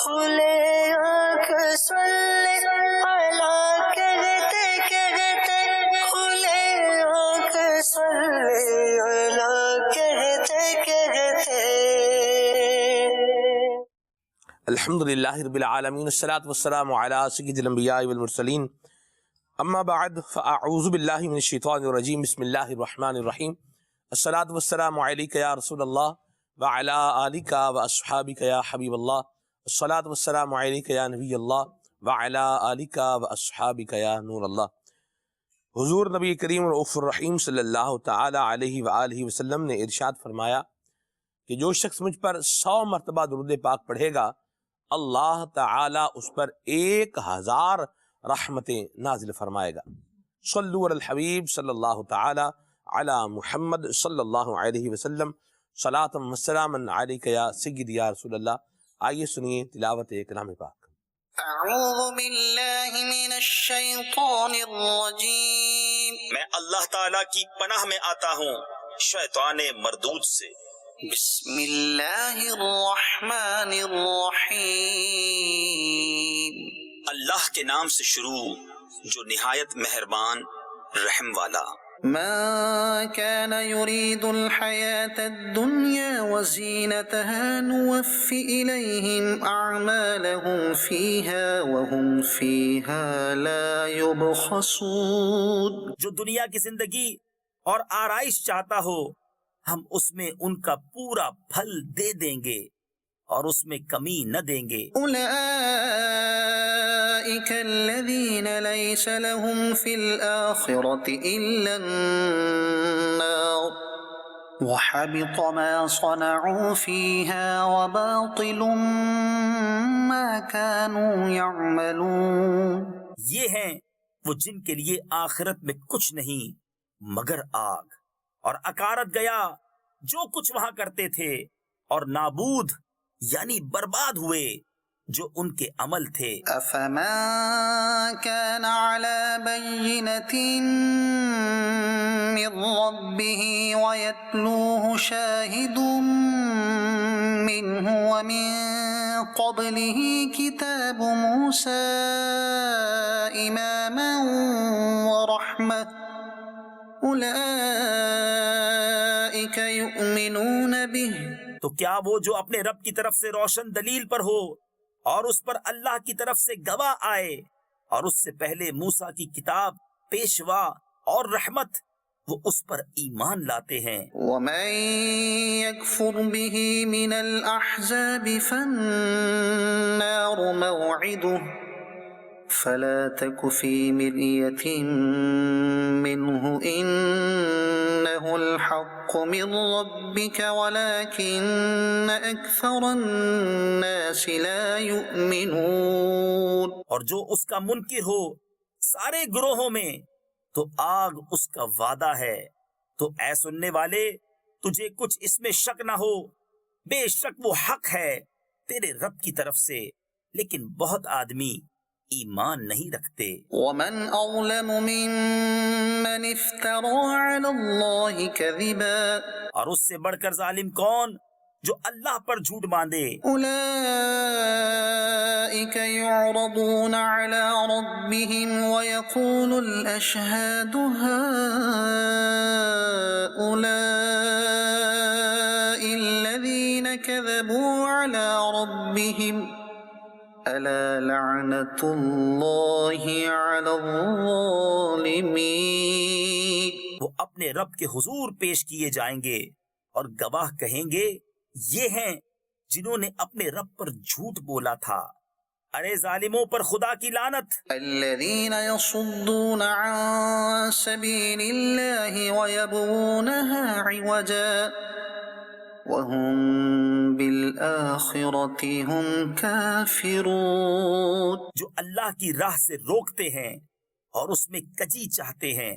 کھلے آنکھ سلے اللہ کہتے کہتے کھلے آنکھ سلے اللہ کہتے کہتے. الحمد للہ رب العالمین والصلاة والسلام علی سید الانبیاء والمرسلین اما بعد فاعوذ باللہ من الشیطان الرجیم بسم اللہ الرحمن الرحیم. الصلاة والسلام علیک یا رسول اللہ وعلی آلک واصحابک یا حبیب اللہ. الصلاة والسلام علیک یا نبی اللہ وعلی آلک واصحابک یا نور اللہ. حضور نبی کریم رؤوف الرحیم صلی اللہ تعالی علیہ وآلہ وسلم نے ارشاد فرمایا کہ جو شخص مجھ پر 100 مرتبہ درود پاک پڑھے گا اللہ تعالی اس پر 1000 رحمتیں نازل فرمائے گا. صلو علی الحبیب صلی اللہ تعالی علی محمد صلی اللہ علیہ وسلم صلاۃ و سلاما علیک یا سیدی یا رسول اللہ. آئیے سنیے تلاوت کلام پاک. اعوذ باللہ من الشیطان الرجیم. میں اللہ تعالیٰ کی پناہ میں آتا ہوں شیطان مردود سے. بسم اللہ الرحمن الرحیم. اللہ کے نام سے شروع جو نہایت مہربان رحم والا. من كان يريد الحياة الدنيا وزينتها نوفي إليهم أعمالهم فيها وهم فيها لا يبخسون. جو دنیا کی زندگی اور آرائش چاہتا ہو ہم اس میں ان کا پورا پھل دے دیں گے اور اس میں کمی نہ دیں گے. أولئك الذين ليس لهم في الآخرة إلا النار وحبط ما صنعوا فيها وباطل ما كانوا يعملون. یہ ہیں وہ جن کے لیے آخرت میں کچھ نہیں مگر آگ، اور اکارت گیا جو کچھ وہاں کرتے تھے، اور نابود یعنی برباد ہوئے جو ان کے عمل تھے. أفمن كان على بينة من ربه ويتلوه شاهد منه ومن قبله كتاب موسى إماما ورحمة أولئك يؤمنون به. تو کیا وہ جو اپنے رب کی طرف سے روشن دلیل پر ہو اور اس پر اللہ کی طرف سے گواہ آئے اور اس سے پہلے موسیٰ کی کتاب پیشوا اور رحمت، وہ اس پر ایمان لاتے ہیں. ومن يكفر به من الأحزاب فالنار موعده فلا تك في مرية منه إنه الحق من ربك ولكن أكثر الناس لا يؤمنون. اور جو اس کا منکر ہو سارے گروہوں میں تو آگ اس کا وعدہ ہے. تو اے سننے والے تجھے کچھ اس میں شک نہ ہو، بے شک وہ حق ہے تیرے رب کی طرف سے، لیکن بہت آدمی ایمان نہیں رکھتے. ومن أظلم ممن افترى على الله كذبا. اور اس سے بڑھ کر ظالم کون جو اللہ پر جھوٹ باندھے. أولئك يعرضون على ربهم ويقول الأشهاد هؤلاء الذين كذبوا على ربهم ألا لعنة الله على الظالمين. وہ اپنے رب کے حضور پیش کیے جائیں گے اور گواہ کہیں گے یہ ہیں جنہوں نے اپنے رب پر جھوٹ بولا تھا. ارے ظالموں پر خدا کی لعنت. الذين يصدون عن سبيل الله ويبغونها عوجا وهم بالآخرة هم كافرون. جو اللہ کی راہ سے روکتے ہیں اور اس میں کجی چاہتے ہیں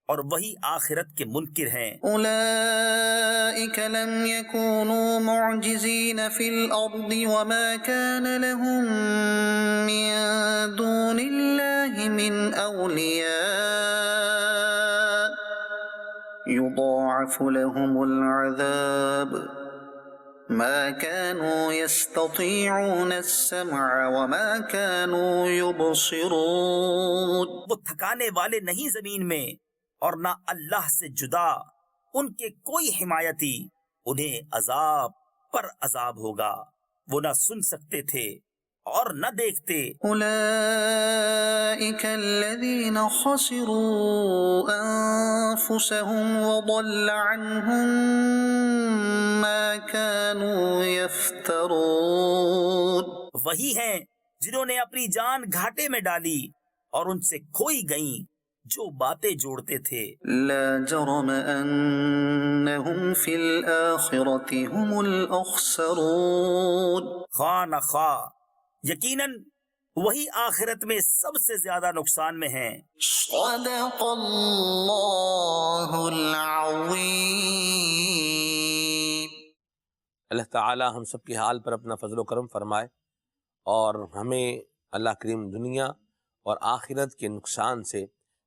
اور وہی آخرت کے منکر ہیں. أولئك لم يكونوا معجزين في الأرض وما كان لهم من دون الله من أولياء يضاعف لهم العذاب ما كانوا يستطيعون السمع وما كانوا يبصرون. وہ تھکانے والے نہیں زمین میں، اور نہ اللہ سے جدا ان کے کوئی حمایتی. انہیں عذاب پر عذاب ہوگا، وہ نہ سن سکتے تھے اور نہ دیکھتے. أولئك الذين خسروا أنفسهم وضل عنهم ما كانوا يفترون. وہی ہیں جنہوں نے اپنی جان گھاٹے میں ڈالی اور ان سے کھوئی گئیں جو باتیں جوڑتے تھے. لا جرم أنهم في الآخرة هم الأخسرون. خواہ نہ خواہ یقیناً وہی آخرت میں سب سے زیادہ نقصان میں ہیں. صدق اللہ العظیم. اللہ تعالی ہم سب کے حال پر اپنا فضل و کرم فرمائے اور ہمیں اللہ کریم دنیا اور آخرت کے نقصان سے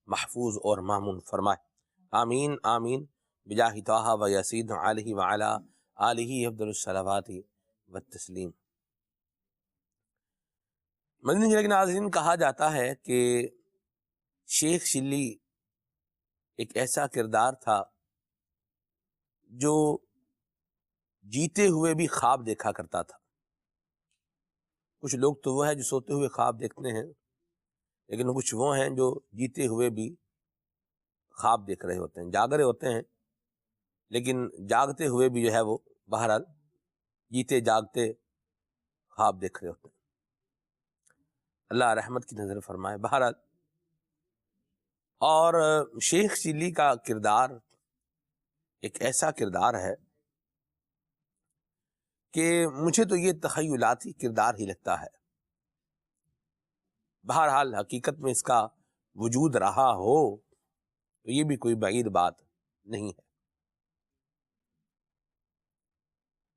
محفوظ اور مامون فرمائے. آمین آمین بجاہ طٰہٰ و یاسین علیہ وعلی آلہ افضل الصلوات والتسلیم. مدنی چینل کے ناظرین، کہا جاتا ہے کہ شیخ شلی ایک ایسا کردار تھا جو جیتے ہوئے بھی خواب دیکھا کرتا تھا. کچھ لوگ تو وہ ہیں جو سوتے ہوئے خواب دیکھتے ہیں، لیکن کچھ وہ ہیں جو جیتے ہوئے بھی خواب دیکھ رہے ہوتے ہیں، جاگ رہے ہوتے ہیں، لیکن جاگتے ہوئے بھی جو ہے وہ بہرحال جیتے جاگتے خواب دیکھ رہے ہوتے ہیں. اللہ رحمت کی نظر فرمائے. بہرحال اور شیخ شلی کا کردار ایک ایسا کردار ہے کہ مجھے تو یہ تخیلاتی کردار ہی لگتا ہے. بہرحال حقیقت میں اس کا وجود رہا ہو تو یہ بھی کوئی بعید بات نہیں ہے.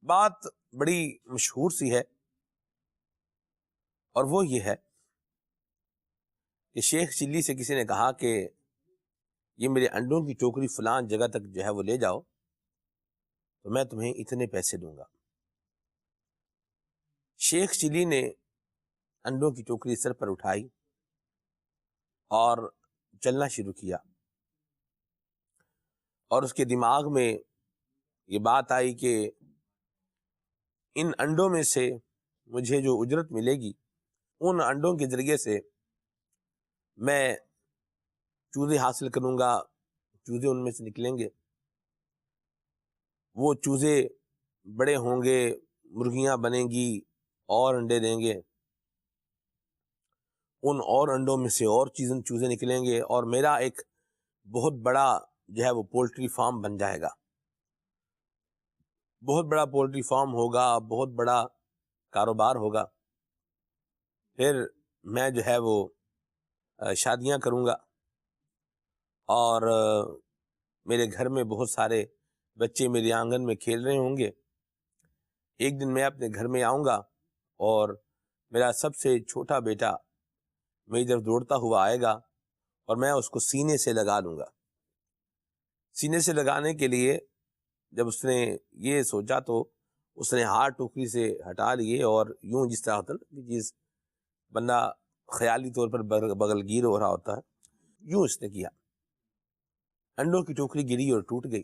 بات بڑی مشہور سی ہے اور وہ یہ ہے کہ شیخ چلی سے کسی نے کہا کہ یہ میرے انڈوں کی ٹوکری فلان جگہ تک جو ہے وہ لے جاؤ تو میں تمہیں اتنے پیسے دوں گا. شیخ چلی نے انڈوں کی ٹوکری سر پر اٹھائی اور چلنا شروع کیا، اور اس کے دماغ میں یہ بات آئی کہ ان انڈوں میں سے مجھے جو اجرت ملے گی ان انڈوں کے ذریعے سے میں چوزے حاصل کروں گا، چوزے ان میں سے نکلیں گے، وہ چوزے بڑے ہوں گے، مرغیاں بنیں گی اور انڈے دیں گے، ان اور انڈوں میں سے اور چوزے نکلیں گے اور میرا ایک بہت بڑا جو ہے وہ پولٹری فارم بن جائے گا. بہت بڑا پولٹری فارم ہوگا، بہت بڑا کاروبار ہوگا. پھر میں جو ہے وہ شادیاں کروں گا اور میرے گھر میں بہت سارے بچے میرے آنگن میں کھیل رہے ہوں گے. ایک دن میں اپنے گھر میں آؤں گا اور میرا سب سے چھوٹا بیٹا میری طرف دوڑتا ہوا آئے گا اور میں اس کو سینے سے لگا لوں گا. سینے سے لگانے کے لیے جب اس نے یہ سوچا تو اس نے ہاتھ ٹوکری سے ہٹا لیے اور یوں جس طرح ہوتا ہے نا کہ چیز بندہ خیالی طور پر بغل گیر ہو رہا ہوتا ہے، یوں اس نے کیا. انڈوں کی ٹوکری گری اور ٹوٹ گئی.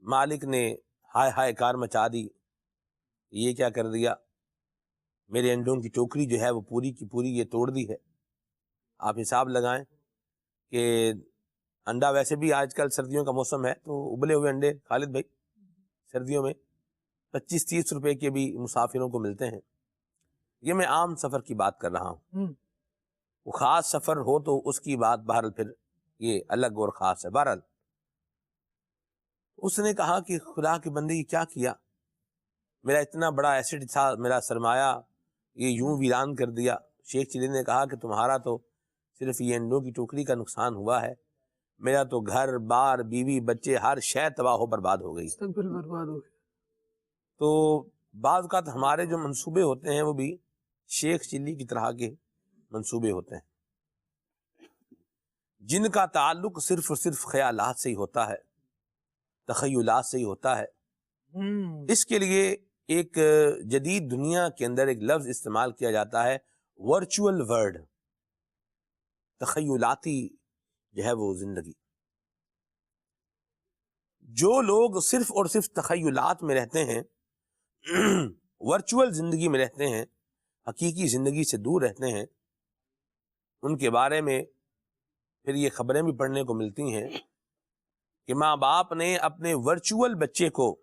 مالک نے ہائے ہائے کار مچا دی، یہ کیا کر دیا، میرے انڈوں کی ٹوکری جو ہے وہ پوری کی پوری یہ توڑ دی ہے. آپ حساب لگائیں کہ انڈا ویسے بھی آج کل سردیوں کا موسم ہے تو ابلے ہوئے انڈے خالد بھائی سردیوں میں 25-30 روپے کے بھی مسافروں کو ملتے ہیں. یہ میں عام سفر کی بات کر رہا ہوں، وہ خاص سفر ہو تو اس کی بات بہرحال پھر یہ الگ اور خاص ہے. بہرحال اس نے کہا کہ خدا کے بندے یہ کیا کیا، میرا اتنا بڑا ایسٹ تھا، میرا سرمایہ یہ یوں ویران کر دیا. شیخ چلی نے کہا کہ تمہارا تو صرف یہ انڈوں کی ٹوکری کا نقصان ہوا ہے، میرا تو گھر بار بیوی بچے ہر شے تباہ و برباد ہو گئی. برباد ہو گیا. تو بعض اوقات ہمارے جو منصوبے ہوتے ہیں وہ بھی شیخ چلی کی طرح کے منصوبے ہوتے ہیں جن کا تعلق صرف اور صرف خیالات سے ہی ہوتا ہے، تخیلات سے ہی ہوتا ہے. اس کے لیے ایک جدید دنیا کے اندر ایک لفظ استعمال کیا جاتا ہے، ورچوئل ورڈ، تخیلاتی جو ہے وہ زندگی۔ جو لوگ صرف اور صرف تخیلات میں رہتے ہیں، ورچوئل زندگی میں رہتے ہیں، حقیقی زندگی سے دور رہتے ہیں، ان کے بارے میں پھر یہ خبریں بھی پڑھنے کو ملتی ہیں کہ ماں باپ نے اپنے ورچوئل بچے کو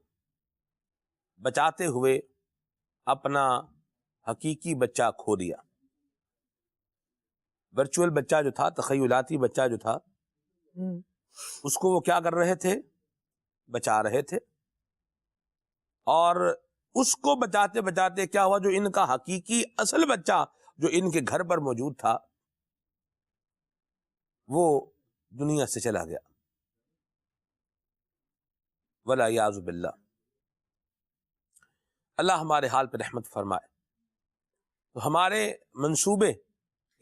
بچاتے ہوئے اپنا حقیقی بچہ کھو دیا۔ ورچوئل بچہ جو تھا، تخیلاتی بچہ جو تھا، اس کو وہ کیا کر رہے تھے؟ بچا رہے تھے، اور اس کو بچاتے بچاتے کیا ہوا، جو ان کا حقیقی اصل بچہ جو ان کے گھر پر موجود تھا وہ دنیا سے چلا گیا، والعیاذ باللہ۔ اللہ ہمارے حال پہ رحمت فرمائے۔ تو ہمارے منصوبے،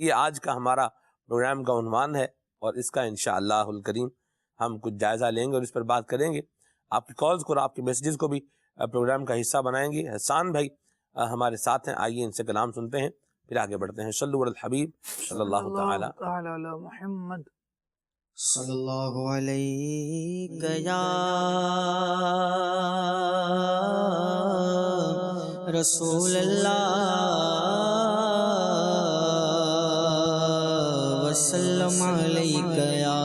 یہ آج کا ہمارا پروگرام کا عنوان ہے، اور اس کا انشاءاللہ الکریم ہم کچھ جائزہ لیں گے اور اس پر بات کریں گے۔ آپ کی کالز کو اور آپ کے میسیجز کو بھی پروگرام کا حصہ بنائیں گے۔ حسان بھائی ہمارے ساتھ ہیں، آئیے ان سے کلام سنتے ہیں، پھر آگے بڑھتے ہیں۔ صلو علی الحبیب صلی اللہ تعالی علی محمد صلی اللہ علیہ یا رسول اللہ وسلم علیک یا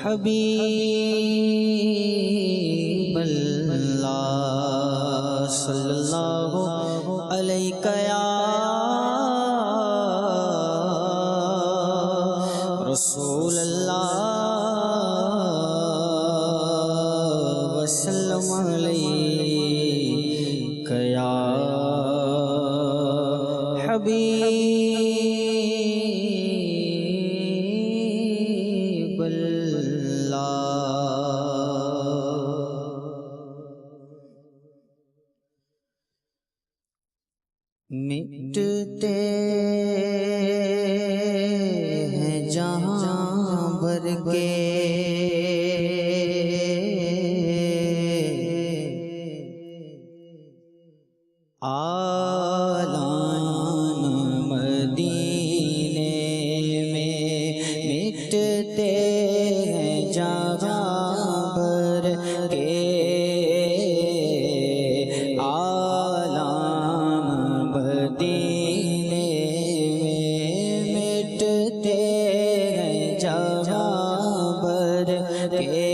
حبیب اللہ صلی اللہ علیہ یا رسول اللہ وسلم علیک یا حبیب اللہ۔ مٹتے ہیں جہاں بھر کے آلان مدینے میں، مٹتے ہیں جہاں بھر کے آلان مدینے میں، مٹتے ہیں جہاں بھر کے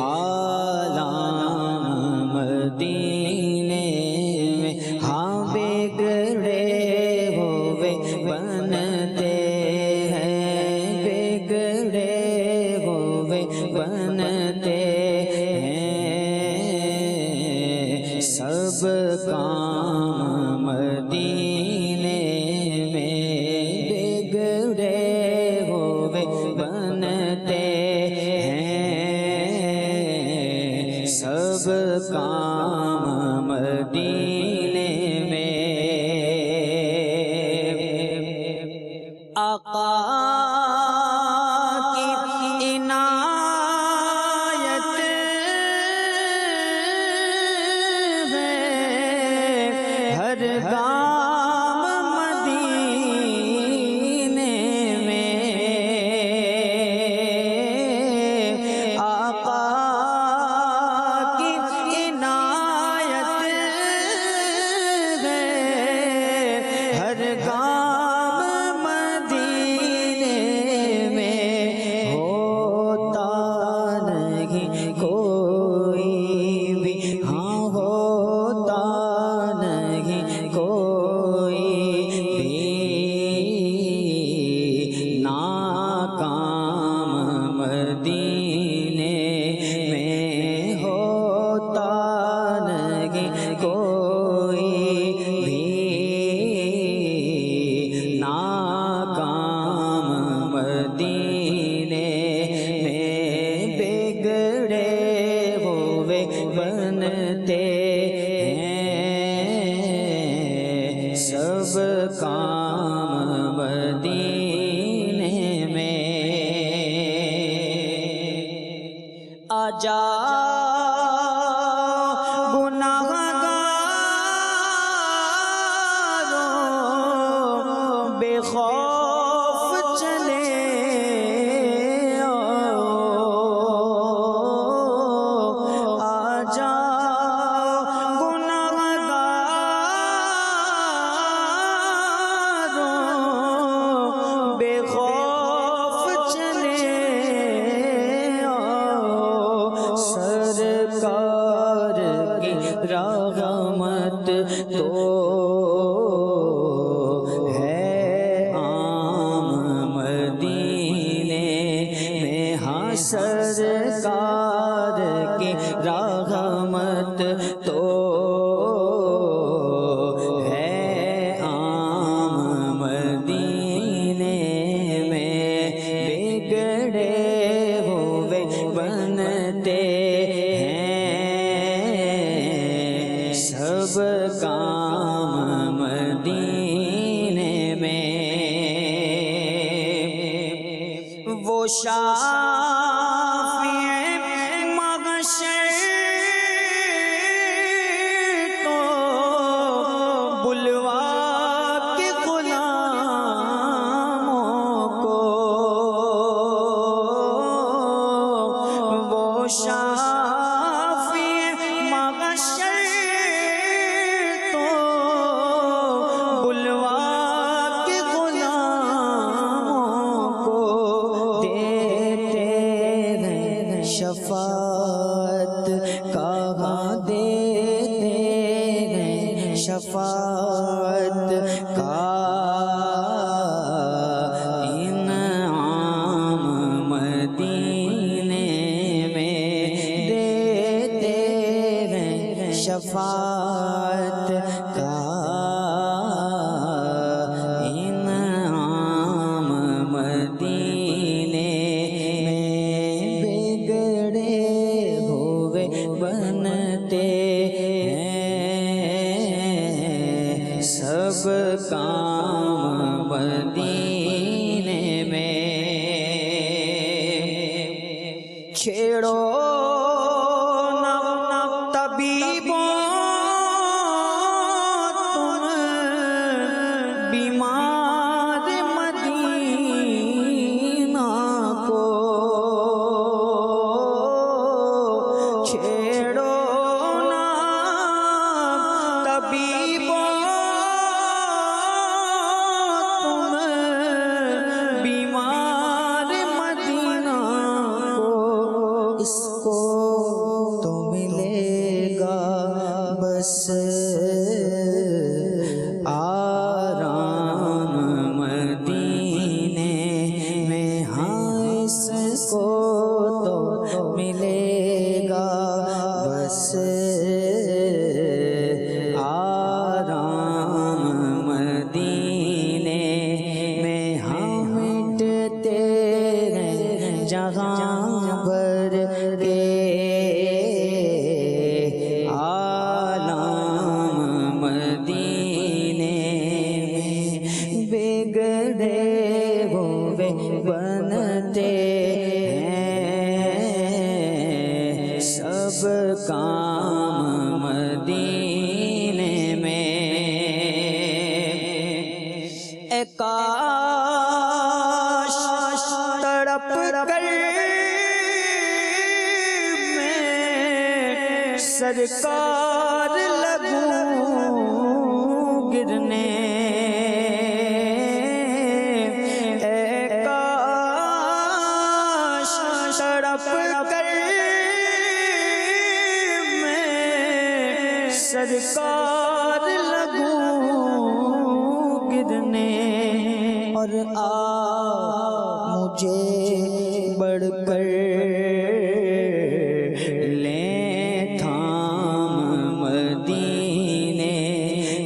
آلان مدینے میں، ہاں بگڑے ہوئے بنتے ہیں، بگڑے ہوئے بنتے ہیں، سب کام مدینے میں، بگڑے ہوئے بنتے ہیں، سب کام مدینے میں۔ آقا کی عنایت ہے، ہر گام مدینے میں، آقا کی عنایت ہے، ہر گام مدینے میں، ہوتا نہیں کوئی بھی، ہاں ہوتا نہیں کوئی بھی ناکام مدینے میں، ہوتا نہیں کوئی بھی ناکام مدینے میں، بگڑے ہوئے بنتے ہیں، سب کام مدینے میں۔ تو ہے عام مدینے میں، ہاں سرکار کی رحمت تو ہے عام مدینے میں، بگڑے ہوئے بنتے ہیں سب کام مدینے میں۔ وہ شافع محشر تو بلوا کے غلاموں کو، وہ شافع محشر تو بلوا کے غلاموں کو دیتے ہیں شفاعت، کہاں دیتے ہیں شفاعت کا انعام مدینے میں، دیتے ہیں شفاعت کا انعام مدینے میں، بگڑے ہوئے بنتے ہیں سب کام مدینے میں۔ چھیڑو نہ طبیبوں تم بیمار مدینہ کو، چھیڑو نہ طبیبوں تم بیمار مدینہ کو، اس کو تو ملے گا بس آرام مدینے میں، ہاں اس کو تو ملے گا بس آرام مدینے میں، ہاں مٹتے ہیں جہاں بھر کے عالم مدینے میں، بگڑے ہوئے بنتے ہیں سب کام مدینے میں۔ اے کاش تڑپ کر میں سرکار لگوں گرنے، اے کاش تڑپ کر میں سرکار لگوں گرنے، اور مجھے بڑھ کر لیں تھام مدینے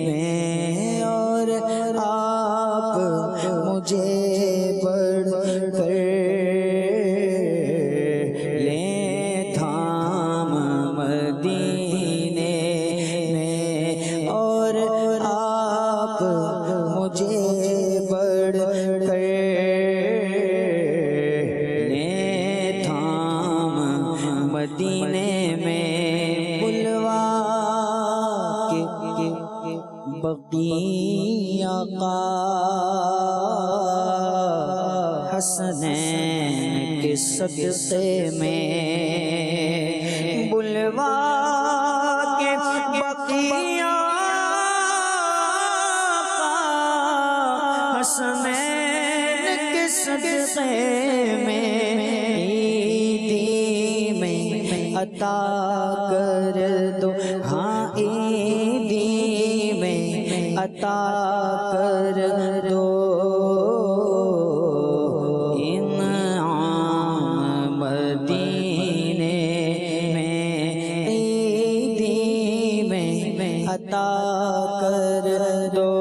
میں، اور آپ مجھے بڑھ کر لیں تھام مدینے میں، اور آپ مجھے بڑھ کر لیں تھام مدینے میں، بلوا کے بقی آقا حسنین کے صدقے میں، بلوا کے بقی آقا حسنین کے صدقے میں، عیدی میں عطا کر دو، ہاں عیدی عطا کر دو انعام مدینے میں عیدی میں عطا کر دو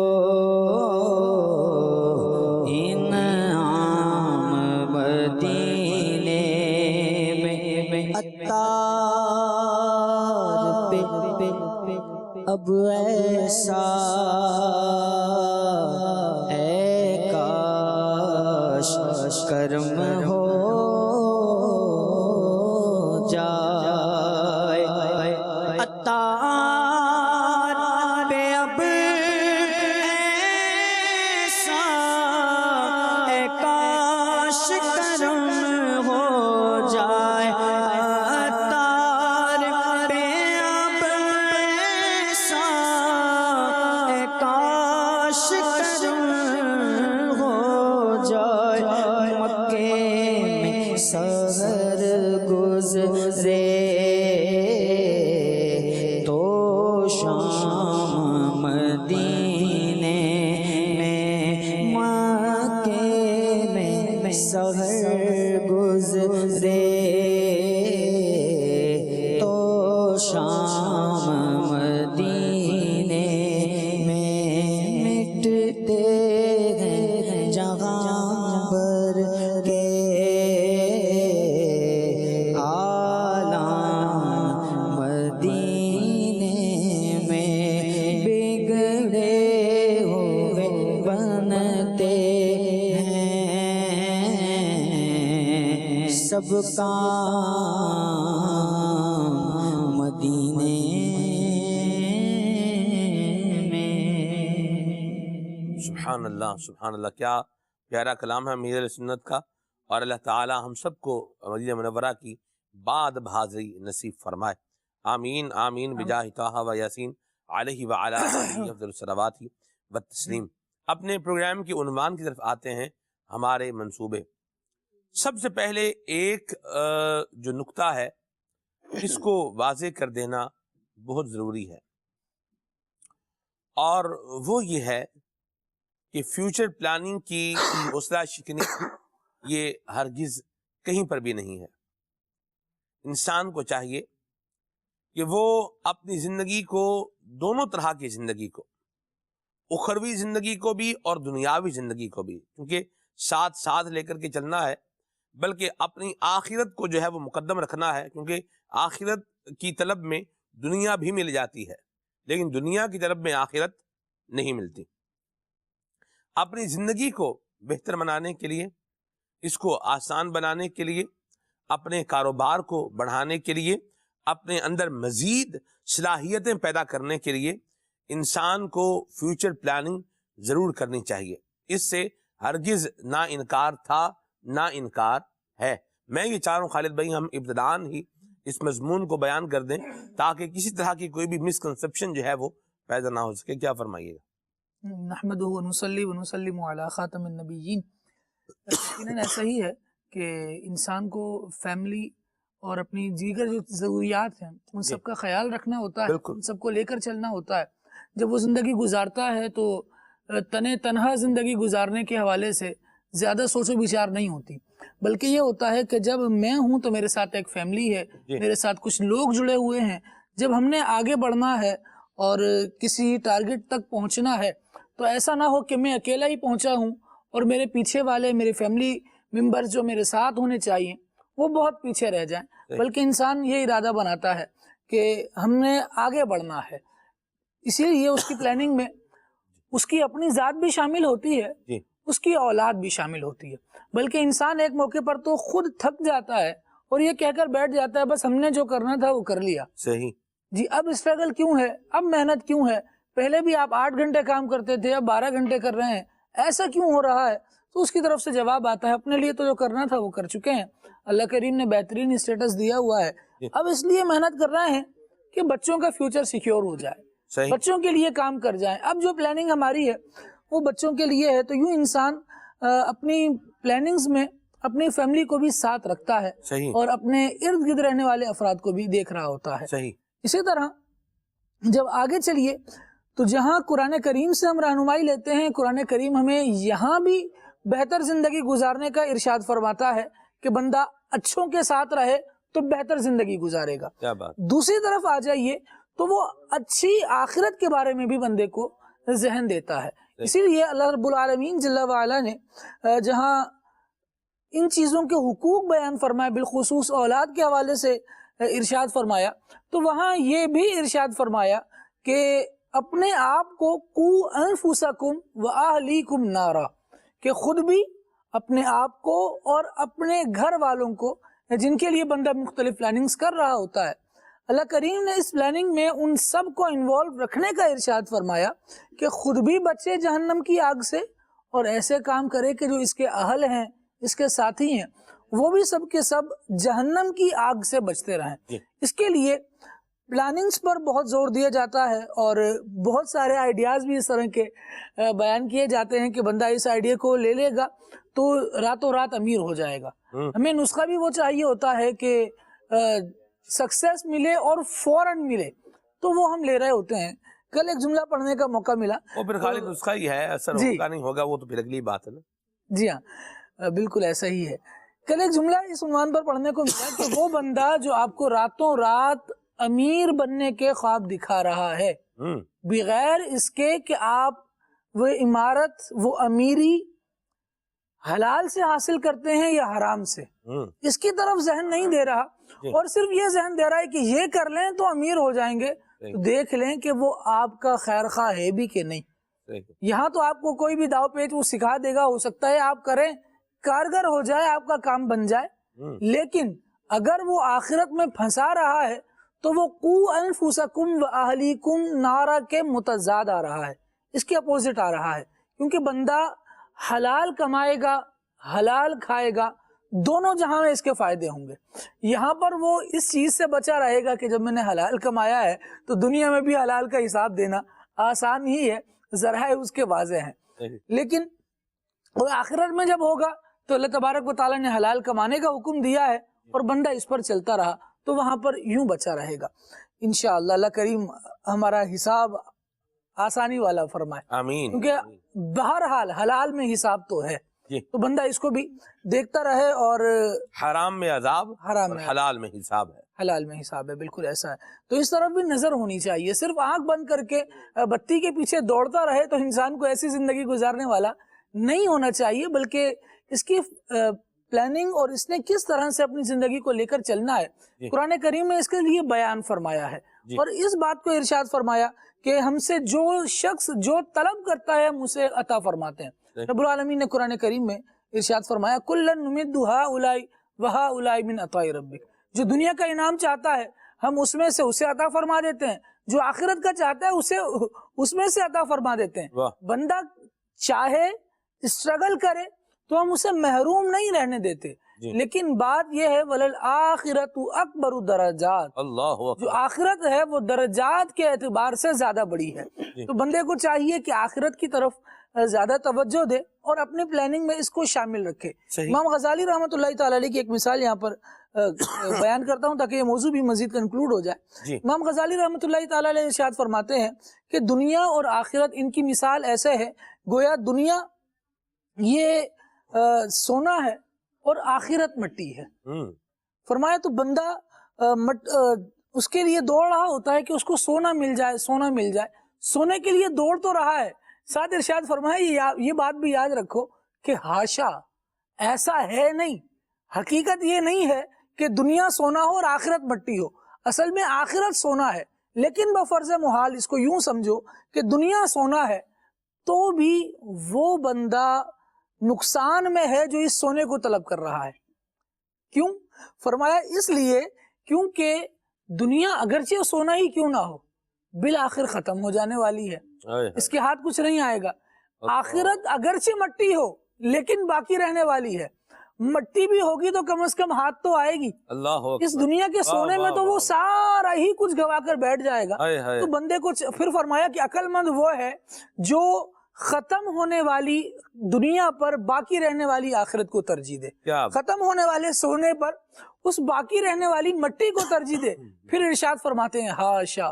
انعام مدینے میں عطار پہ اب ایسا اے کاش کرم ہو جائے عطار پہ اب ایسا اے کاش کرم ہو جائے عطار پہ اب ایسا اے کاش کرم ہو جائے مکے میں سحر گزرے تو شام مدینے میں مکے میں سحر گزرے تو شام مدینے میں مٹتے ہیں جہاں بھر کے عالم مدینے میں بگڑے ہوئے بنتے ہیں سب کام مدینے میں سبحان اللہ سبحان اللہ، کیا پیارا کلام ہے امیر سنت کا، اور اللہ تعالی ہم سب کو مدینہ منورہ کی بعد بحاضری نصیب فرمائے، آمین آمین بجاہ طہ و یاسین علیہ وعلی آلہ افضل الصلوات و تسلیم۔ اپنے پروگرام کے عنوان کی طرف آتے ہیں، ہمارے منصوبے۔ سب سے پہلے ایک جو نکتہ ہے اس کو واضح کر دینا بہت ضروری ہے، اور وہ یہ ہے کہ فیوچر پلاننگ کی حوصلہ شکنی یہ ہرگز کہیں پر بھی نہیں ہے۔ انسان کو چاہیے کہ وہ اپنی زندگی کو، دونوں طرح کی زندگی کو، اخروی زندگی کو بھی اور دنیاوی زندگی کو بھی، کیونکہ ساتھ ساتھ لے کر کے چلنا ہے، بلکہ اپنی آخرت کو جو ہے وہ مقدم رکھنا ہے، کیونکہ آخرت کی طلب میں دنیا بھی مل جاتی ہے، لیکن دنیا کی طلب میں آخرت نہیں ملتی۔ اپنی زندگی کو بہتر بنانے کے لیے، اس کو آسان بنانے کے لیے، اپنے کاروبار کو بڑھانے کے لیے، اپنے اندر مزید صلاحیتیں پیدا کرنے کے لیے انسان کو فیوچر پلاننگ ضرور کرنی چاہیے۔ اس سے ہرگز نہ انکار تھا نہ انکار ہے۔ میں یہ چاہ رہا ہوں خالد بھائی ہم ابتداً ہی اس مضمون کو بیان کر دیں تاکہ کسی طرح کی کوئی بھی مسکنسپشن جو ہے وہ پیدا نہ ہو سکے۔ کیا فرمائیے گا؟ نحمدہ ونصلی ونسلم علی خاتم النبیین۔ یقیناً ایسا ہی ہے کہ انسان کو فیملی اور اپنی دیگر جو ضروریات ہیں ان سب کا خیال رکھنا ہوتا ہے، ان سب کو لے کر چلنا ہوتا ہے۔ جب وہ زندگی گزارتا ہے تو تنہا زندگی گزارنے کے حوالے سے زیادہ سوچ و بچار نہیں ہوتی، بلکہ یہ ہوتا ہے کہ جب میں ہوں تو میرے ساتھ ایک فیملی ہے، میرے ساتھ کچھ لوگ جڑے ہوئے ہیں۔ جب ہم نے آگے بڑھنا ہے اور کسی ٹارگٹ تک پہنچنا ہے تو ایسا نہ ہو کہ میں اکیلا ہی پہنچا ہوں اور میرے پیچھے والے میرے فیملی ممبرز جو میرے ساتھ ہونے چاہیے وہ بہت پیچھے رہ جائیں، بلکہ انسان یہ ارادہ بناتا ہے کہ ہم نے آگے بڑھنا ہے۔ اسی لیے اس کی پلاننگ میں اس کی اپنی ذات بھی شامل ہوتی ہے، اس کی اولاد بھی شامل ہوتی ہے، بلکہ انسان ایک موقع پر تو خود تھک جاتا ہے اور یہ کہہ کر بیٹھ جاتا ہے بس ہم نے جو کرنا تھا وہ کر لیا۔ صحیح جی، اب اسٹرگل کیوں ہے، اب محنت کیوں ہے، پہلے بھی آپ 8 گھنٹے کام کرتے تھے اب 12 گھنٹے کر رہے ہیں، ایسا کیوں ہو رہا ہے؟ تو اس کی طرف سے جواب آتا ہے اپنے لیے تو جو کرنا تھا وہ کر چکے ہیں، اللہ کریم نے بہترین اسٹیٹس دیا ہوا ہے، اب اس لیے محنت کر رہے ہیں کہ بچوں کا فیوچر سیکیور ہو جائے، بچوں کے لیے کام کر جائیں۔ اب جو پلاننگ ہماری ہے وہ بچوں کے لیے ہے، تو یوں انسان اپنی پلاننگز میں اپنی فیملی کو بھی ساتھ رکھتا ہے اور اپنے ارد گرد رہنے والے افراد کو بھی دیکھ رہا ہوتا ہے۔ اسی طرح جب آگے چلیے تو جہاں قرآن کریم سے ہم رہنمائی لیتے ہیں، قرآن کریم ہمیں یہاں بھی بہتر زندگی گزارنے کا ارشاد فرماتا ہے کہ بندہ اچھوں کے ساتھ رہے تو بہتر زندگی گزارے گا. کیا بات. دوسری طرف آ جائیے تو وہ اچھی آخرت کے بارے میں بھی بندے کو ذہن دیتا ہے. اسی لیے اللہ رب العالمین جل وعلا نے جہاں ان چیزوں کے حقوق بیان فرمائے، بالخصوص اولاد کے حوالے سے ارشاد فرمایا، تو وہاں یہ بھی ارشاد فرمایا کہ اپنے آپ کو قو انفسکم واہلیکم نارا، کہ خود بھی، اپنے آپ کو اور اپنے گھر والوں کو، جن کے لیے بندہ مختلف پلاننگز کر رہا ہوتا ہے. اللہ کریم نے اس پلاننگ میں ان سب کو انوالو رکھنے کا ارشاد فرمایا کہ خود بھی بچے جہنم کی آگ سے، اور ایسے کام کرے کہ جو اس کے اہل ہیں، اس کے ساتھی ہیں، وہ بھی سب کے سب جہنم کی آگ سے بچتے رہیں. اس کے لیے پلاننگز پر بہت زور دیا جاتا ہے، اور بہت سارے آئیڈیاز بھی اس طرح کے بیان کیے جاتے ہیں کہ بندہ اس آئیڈیا کو لے لے گا تو راتوں رات امیر ہو جائے گا. ہمیں نسخہ بھی وہ چاہیے ہوتا ہے کہ سکسیس ملے اور فوراً ملے، تو وہ ہم لے رہے ہوتے ہیں. کل ایک جملہ پڑھنے کا موقع ملا، وہ پھر خالی نسخہ ہی ہے، اثر ہوگا نہیں ہوگا وہ تو پھر اگلی بات ہے نا. جی ہاں، بالکل ایسا ہی ہے. کل ایک جملہ اس عنوان پر پڑھنے کو ملا کہ وہ بندہ جو آپ کو راتوں رات امیر بننے کے خواب دکھا رہا ہے، بغیر اس کے کہ آپ وہ عمارت، وہ امیری حلال سے حاصل کرتے ہیں یا حرام سے، اس کی طرف ذہن نہیں دے رہا، اور صرف یہ ذہن دے رہا ہے کہ یہ کر لیں تو امیر ہو جائیں گے، تو دیکھ لیں کہ وہ آپ کا خیر خواہ ہے بھی کہ نہیں. یہاں تو آپ کو کوئی بھی داؤ پیچ وہ سکھا دے گا، ہو سکتا ہے آپ کریں، کارگر ہو جائے، آپ کا کام بن جائے، لیکن اگر وہ آخرت میں پھنسا رہا ہے تو وہ قو انفسکم واہلیکم نارا کے متضاد آ رہا ہے، اس کے اپوزٹ آ رہا ہے. کیونکہ بندہ حلال کمائے گا، حلال کھائے گا، دونوں جہاں میں اس کے فائدے ہوں گے. یہاں پر وہ اس چیز سے بچا رہے گا کہ جب میں نے حلال کمایا ہے تو دنیا میں بھی حلال کا حساب دینا آسان ہی ہے، ذرائع اس کے واضح ہیں. لیکن وہ آخرت میں جب ہوگا تو اللہ تبارک و تعالیٰ نے حلال کمانے کا حکم دیا ہے، اور بندہ اس پر چلتا رہا تو وہاں پر یوں بچا رہے گا. انشاءاللہ اللہ کریم ہمارا حساب آسانی والا فرمائے، آمین. کیونکہ بہرحال حلال میں حساب تو ہے، تو بندہ اس کو بھی دیکھتا رہے، اور حرام میں عذاب، حرام اور میں حلال میں حساب ہے. حلال میں حساب ہے، بالکل ایسا ہے. تو اس طرف بھی نظر ہونی چاہیے. صرف آنکھ بند کر کے بتی کے پیچھے دوڑتا رہے تو انسان کو ایسی زندگی گزارنے والا نہیں ہونا چاہیے، بلکہ اس کی پلاننگ اور اس نے کس طرح سے اپنی زندگی کو لے کر چلنا ہے، قرآن کریم میں اس کے لیے بیان فرمایا ہے. اور اس بات کو ارشاد فرمایا کہ ہم سے جو شخص جو طلب کرتا ہے ہم اسے عطا فرماتے ہیں. رب العالمین نے قرآن کریم میں ارشاد فرمایا کُلًّا نُمِدُّ هَٰؤُلَاءِ وَهَٰؤُلَاءِ مِنْ عَطَاءِ رَبِّكَ، جو دنیا کا انعام چاہتا ہے ہم اس میں سے اسے عطا فرما دیتے ہیں، جو آخرت کا چاہتا ہے اسے اس میں سے عطا فرما دیتے ہیں. بندہ چاہے اسٹرگل کرے تو ہم اسے محروم نہیں رہنے دیتے، لیکن بات یہ ہے وَلَلْآخِرَةُ أَكْبَرُ دَرَجَاتٍ، اللہ جو آخرت ہے وہ درجات کے اعتبار سے زیادہ بڑی ہے. تو بندے کو چاہیے کہ آخرت کی طرف زیادہ توجہ دے اور اپنی پلاننگ میں اس کو شامل رکھے. امام غزالی رحمۃ اللہ تعالی علیہ کی ایک مثال یہاں پر بیان کرتا ہوں تاکہ یہ موضوع بھی مزید کنکلوڈ ہو جائے. امام غزالی رحمۃ اللہ تعالی علیہ ارشاد فرماتے ہیں کہ دنیا اور آخرت ان کی مثال ایسے ہے، گویا دنیا یہ سونا ہے اور آخرت مٹی ہے. فرمایا تو بندہ اس کے لیے دوڑ رہا ہوتا ہے کہ اس کو سونا مل جائے، سونا مل جائے، سونے کے لیے دوڑ تو رہا ہے، ساتھ ارشاد فرمایا یہ بات بھی یاد رکھو کہ ہاشا ایسا ہے نہیں، حقیقت یہ نہیں ہے کہ دنیا سونا ہو اور آخرت مٹی ہو. اصل میں آخرت سونا ہے، لیکن بفرض محال اس کو یوں سمجھو کہ دنیا سونا ہے تو بھی وہ بندہ نقصان میں ہے جو اس سونے کو طلب کر رہا ہے. کیوں؟ فرمایا اس لیے کیونکہ دنیا اگرچہ سونا ہی کیوں نہ ہو بالآخر ختم ہو جانے والی ہے، اس کے ہاتھ کچھ نہیں آئے گا. آخرت اگرچہ مٹی ہو لیکن باقی رہنے والی ہے، مٹی بھی ہوگی تو کم از کم ہاتھ تو آئے گی. اس دنیا کے سونے میں تو وہ سارا ہی کچھ گوا کر بیٹھ جائے گا. تو بندے کو پھر فرمایا کہ عقل مند وہ ہے جو ختم ہونے والی دنیا پر باقی رہنے والی آخرت کو ترجیح دے، ختم ہونے والے سونے پر اس باقی رہنے والی مٹی کو ترجیح دے. پھر ارشاد فرماتے ہیں ہاشا